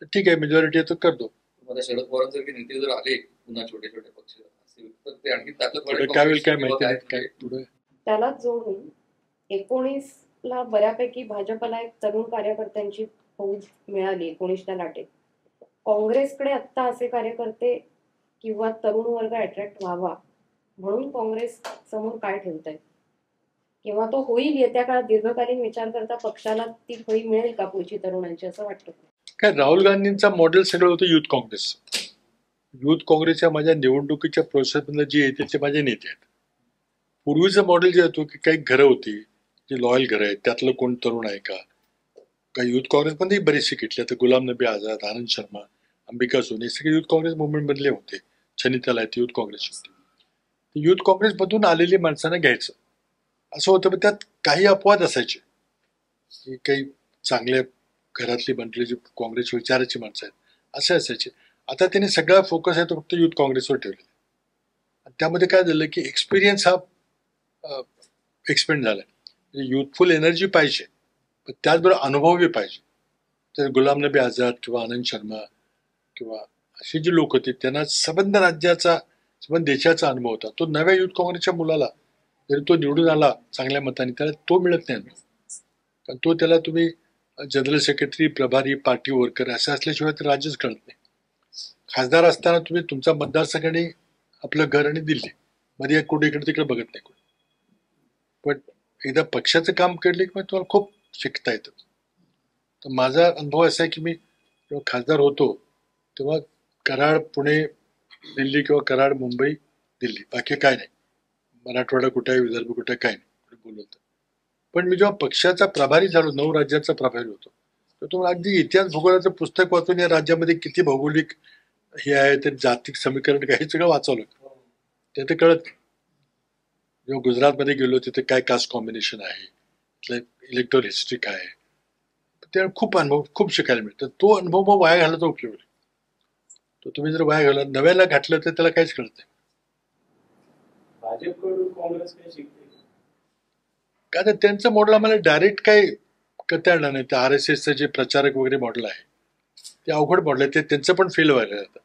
तर ठीक आहे, मेजॉरिटी आहे तर करतो. शरद पवारांसारखे नेते जर आले पुन्हा छोटे छोटे पक्ष असेल तर ते आणखी ताकद काय होईल काय माहिती नाही, काय पुढे. त्याला जोडून 19ला बऱ्यापैकी भाजपला एक तरुण कार्यकर्त्यांची फौज मिळाली 19च्या लाटेत. काँग्रेसकडे आत्ता असे कार्यकर्ते किंवा तरुण वर्ग अट्रॅक्ट व्हावा म्हणून काँग्रेस समोर काय ठेवताय, किंवा तो होईल येत्या काळात दीर्घकालीन विचार करता पक्षाला ती फळी मिळेल का पुढची तरुणांची, असं वाटतं? काय राहुल गांधींचा मॉडेल सगळं होतं युथ काँग्रेस. युथ काँग्रेसच्या माझ्या निवडणुकीच्या प्रोसेसमधलं जे येते ते माझे नेते आहेत. पूर्वीचं मॉडेल जे होतं की काही घरं होती, जे लॉयल घरं आहेत, त्यातलं कोण तरुण आहे का, काही युथ काँग्रेसमध्ये बरेचसे घेतले. आता गुलाम नबी आझाद, आनंद शर्मा, अंबिका सोनी सगळे युथ काँग्रेस मुवमेंटमधले होते. छनिताला आहेत युथ काँग्रेस होते. युथ काँग्रेसमधून आलेली माणसांना घ्यायचं असं होतं. पण त्यात काही अपवाद असायचे की काही चांगल्या घरातली बनलेली जी काँग्रेस विचाराची माणसं आहेत असे असायचे. आता त्यांनी सगळा फोकस आहे तो फक्त युथ काँग्रेसवर ठेवलेला. आणि त्यामध्ये काय झालं की एक्सपिरियन्स हा एक्सपेंड झाला. म्हणजे युथफुल एनर्जी पाहिजे, पण त्याचबरोबर अनुभवही पाहिजे. तर गुलाम नबी आझाद किंवा आनंद शर्मा किंवा अशी जी लोक होती त्यांना संबंध राज्याचा, संबंध देशाचा अनुभव होता. तो नव्या युथ काँग्रेसच्या मुलाला जरी तो निवडून आला चांगल्या मताने, त्याला तो मिळत नाही. कारण तो त्याला तुम्ही जनरल सेक्रेटरी, प्रभारी, पार्टी वर्कर असं असल्याशिवाय तर राज्यच कळत नाही. खासदार असताना तुम्ही तुमचा मतदारसंघाने आपलं घर आणि दिल्ली मध्ये कुठे इकडे तिकडे बघत नाही कोणी. पण एकदा पक्षाचं काम केलं की मग तुम्हाला खूप शिकता येतं. तर माझा अनुभव असा आहे की मी जेव्हा खासदार होतो तेव्हा कराड पुणे दिल्ली किंवा कराड मुंबई दिल्ली, बाकी काय नाही. मराठवाडा कुठे आहे, विदर्भ कुठे आहे, काय नाही बोलवतं. पण मी जेव्हा पक्षाचा प्रभारी झालो, 9 राज्याचा प्रभारी होतो, तर तुम्हाला अगदी इतिहास भूगोलाचं पुस्तक वाचून या राज्यामध्ये किती भौगोलिक हे आहे, ते जागतिक समीकरण काय, हे सगळं वाचवलं. ते तर कळत. जेव्हा गुजरातमध्ये गेलो तिथे काय कास्ट कॉम्बिनेशन आहे, तिथलं इलेक्टोरल हिस्ट्री काय आहे, ते खूप अनुभव, खूप शिकायला मिळतं. तो अनुभव मग वाया घालायचा उपयोग नाही. तो तुम्ही जर वाया घाला नव्याला घातलं तर त्याला काहीच कळत नाही. भाजपकडून काँग्रेस काय शिकते का तर त्यांचं मॉडेल आम्हाला डायरेक्ट काय करता येणार नाही. ते RSSचं जे प्रचारक वगैरे मॉडेल आहे ते अवघड मॉडेल आहे. ते त्यांचं पण फेल व्हायला जातं.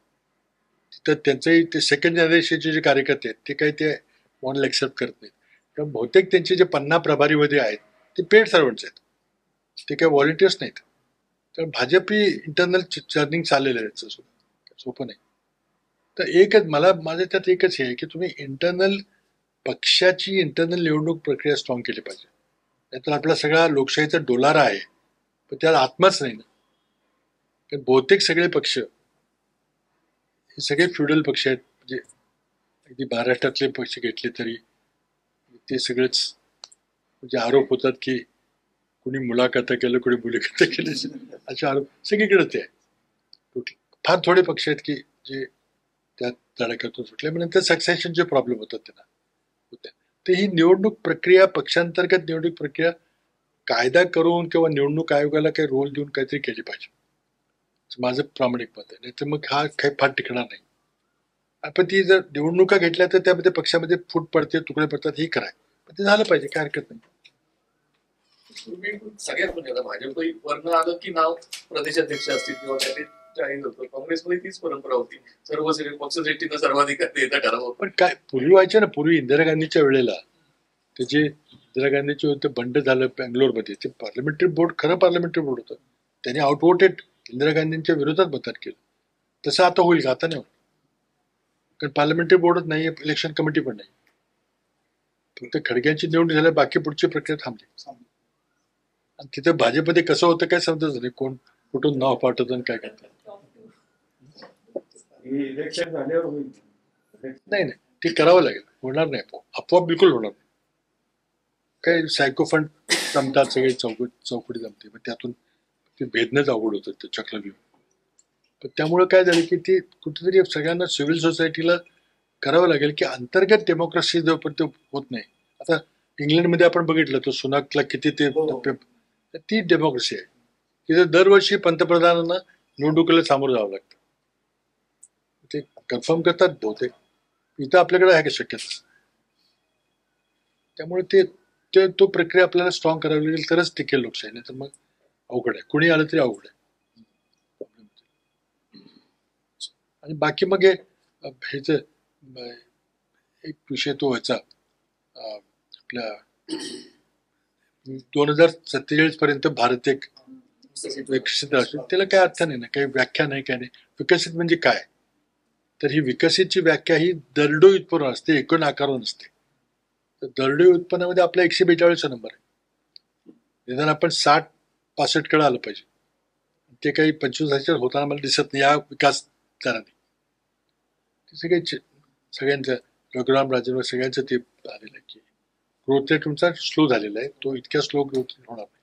तिथं त्यांचंही ते सेकंड जनरेशनचे जे कार्यकर्ते आहेत ते काही ते मॉडेल ॲक्सेप्ट करत नाहीत. कारण बहुतेक त्यांचे जे 50 प्रभारीमध्ये आहेत ते पेड सर्वंट्स आहेत, ते काही व्हॉलंटियर्स नाहीत. कारण भाजप ही इंटरनल चर्निंग चाललेलं आहे, सोपं नाही. तर एकच माझं त्यात एकच हे आहे की तुम्ही पक्षाची इंटरनल निवडणूक प्रक्रिया स्ट्रॉंग केली पाहिजे. नाहीतर आपला सगळा लोकशाहीचा डोलारा आहे पण त्यात आत्माच नाही ना. कारण बहुतेक सगळे पक्ष हे सगळे फ्युडल पक्ष आहेत. म्हणजे अगदी महाराष्ट्रातले पक्ष घेतले तरी ते सगळेच म्हणजे आरोप होतात की कुणी मुलाखत केलं, कुणी मुलाखत केलं, असे आरोप सगळीकडेच आहे. फार थोडे पक्ष आहेत की जे त्या धडाक्यातून सुटले. मग नंतर सक्सेशनचे प्रॉब्लेम होतात त्यांना होत्या. तर ही निवडणूक प्रक्रिया, पक्षांतर्गत निवडणूक प्रक्रिया कायदा करून किंवा निवडणूक आयोगाला काही रोल देऊन काहीतरी केली पाहिजे, माझं प्रामाणिक मत आहे. नाही तर मग हा काही फार टिकणार नाही. आपण ती जर निवडणुका घेतल्या तर त्यामध्ये पक्षामध्ये फूट पडते, तुकडे पडतात, हे कराय पण ते झालं पाहिजे, काय हरकत नाही. सगळ्यात म्हणजे आता भाजपही वर्ण आलं की नाव प्रदेशाध्यक्ष असतील किंवा जाहीर होतं. काँग्रेसमध्ये तीच परंपरा होती, सर्व सगळे पक्षश्रेष्ठींना सर्वाधिकार देता ठराव. पण काय पूर्वी व्हायचं ना, पूर्वी इंदिरा गांधीच्या वेळेला ते जे इंदिरा गांधीचे होते बंड झालं बँगलोरमध्ये, ते पार्लमेंटरी बोर्ड खरं पार्लमेंटरी बोर्ड होतं. त्यांनी आउटवोटेड इंदिरा गांधींच्या विरोधात मतदान केलं. तसं आता होईल का? आता नाही होईल. कारण पार्लमेंटरी बोर्डच नाही, इलेक्शन कमिटी पण नाही. फक्त खडग्यांची निवडणूक झाल्या, बाकी पुढची प्रक्रिया थांबली. आणि तिथं भाजपमध्ये कसं होतं काय समजत नाही, कोण कुठून नाव पाठवतं आणि काय करतात. इलेक्शन झाल्यावर होईल. नाही ते करावं लागेल, होणार नाही आपोआप बिलकुल होणार नाही. काय सायकोफंड जमतात, सगळे चौकडी जमते, मग त्यातून ते भेदणंच अवघड होतं ते चक्रव्यूह. पण त्यामुळे काय झालं की ते कुठेतरी सगळ्यांना सिव्हिल सोसायटीला करावं लागेल की अंतर्गत डेमोक्रेसी जोपर्यंत होत नाही आता इंग्लंडमध्ये आपण बघितलं तो सुनाकला किती ते ती डेमोक्रेसी आहे. तिथे दरवर्षी पंतप्रधानांना निवडणुकीला सामोरं जावं लागतं. ते कन्फर्म करतात बहुतेक. इथं आपल्याकडे आहे का शक्यता? त्यामुळे ते तो प्रक्रिया आपल्याला स्ट्रॉंग करावी लागेल तरच टिकेल लोकशाही, नाही तर मग अवघड आहे. कुणी आलं तरी अवघड आहे. आणि बाकी मग ह्याच एक विषय तो व्हायचा आपल्या 2047 पर्यंत भारत एक विकसित राष्ट्र. त्याला काय अर्थ नाही ना, काही व्याख्या नाही, काय नाही. विकसित म्हणजे काय? तर ही विकसितची व्याख्या ही दरडोई उत्पन्न असते, एकूण आकारावर नसते. तर दरडोई उत्पन्नामध्ये आपला 142 नंबर आहे. निदान आपण 60-65 कडे आलं पाहिजे. ते काही 25 होताना मला दिसत नाही या विकास दराने. सगळ्यांचं रघुराम राजन सगळ्यांचं ते आलेलं आहे की ग्रोथ रेट तुमचा स्लो झालेला आहे. तो इतक्या स्लो ग्रोथ होणार नाही.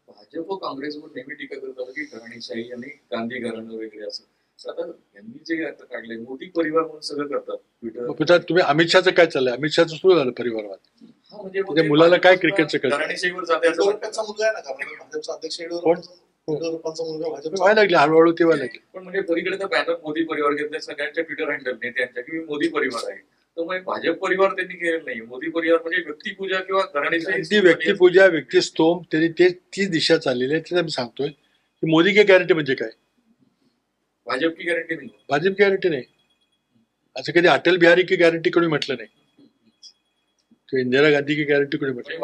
भाजप व काँग्रेसवर नेहमी टीका करतात की घराणेशाही आणि गांधी घराणं वगैरे असं. आता यांनी जे आता काढलंय मोदी परिवार म्हणून सगळं करतात ट्विटर. तुम्ही अमित शहाचं काय चाललंय? अमित शहाचं सुरू झालं परिवारवाद. म्हणजे मुलाला काय क्रिकेटचं कळतं? घराणेशाहीवर जाते असं मुलगा आहे ना, भाजपचा अध्यक्ष येडियुरप्पांचा मुलगा भाजप व्हायला लागले हळूहळू ते व्हायला लागले. पण म्हणजे पलीकडे तर बॅनर मोदी परिवार घेतले सगळ्यांच्या ट्विटर हँडल नेत्यांच्या की मोदी परिवार आहे. तर मग भाजप परिवार त्यांनी केलेलं नाही. मोदी परिवार म्हणजे व्यक्तिपूजा किंवा घराणेशाही व्यक्तिपूजा व्यक्तिस्तोम त्यांनी ती दिशा चाललेली आहे. त्याला मी सांगतोय की मोदी की गॅरंटी म्हणजे काय? भाजप की गॅरंटी नाही. भाजप गॅरंटी नाही. असं कधी अटल बिहारी की गॅरंटी कोणी म्हटलं नाही किंवा इंदिरा गांधी की गॅरंटी कोणी म्हटलं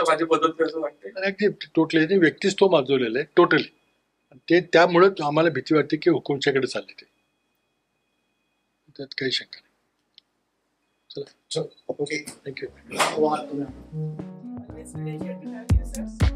भाजप बदलते असं वाटतं. टोटली व्यक्तिस्तोम माजवलेलं आहे टोटली. ते त्यामुळे आम्हाला भीती वाटते की हुकुमशाकडे चालले ते. त्यात काही शंका नाही. चला, okay, thank you. Always pleasure to have you, sir.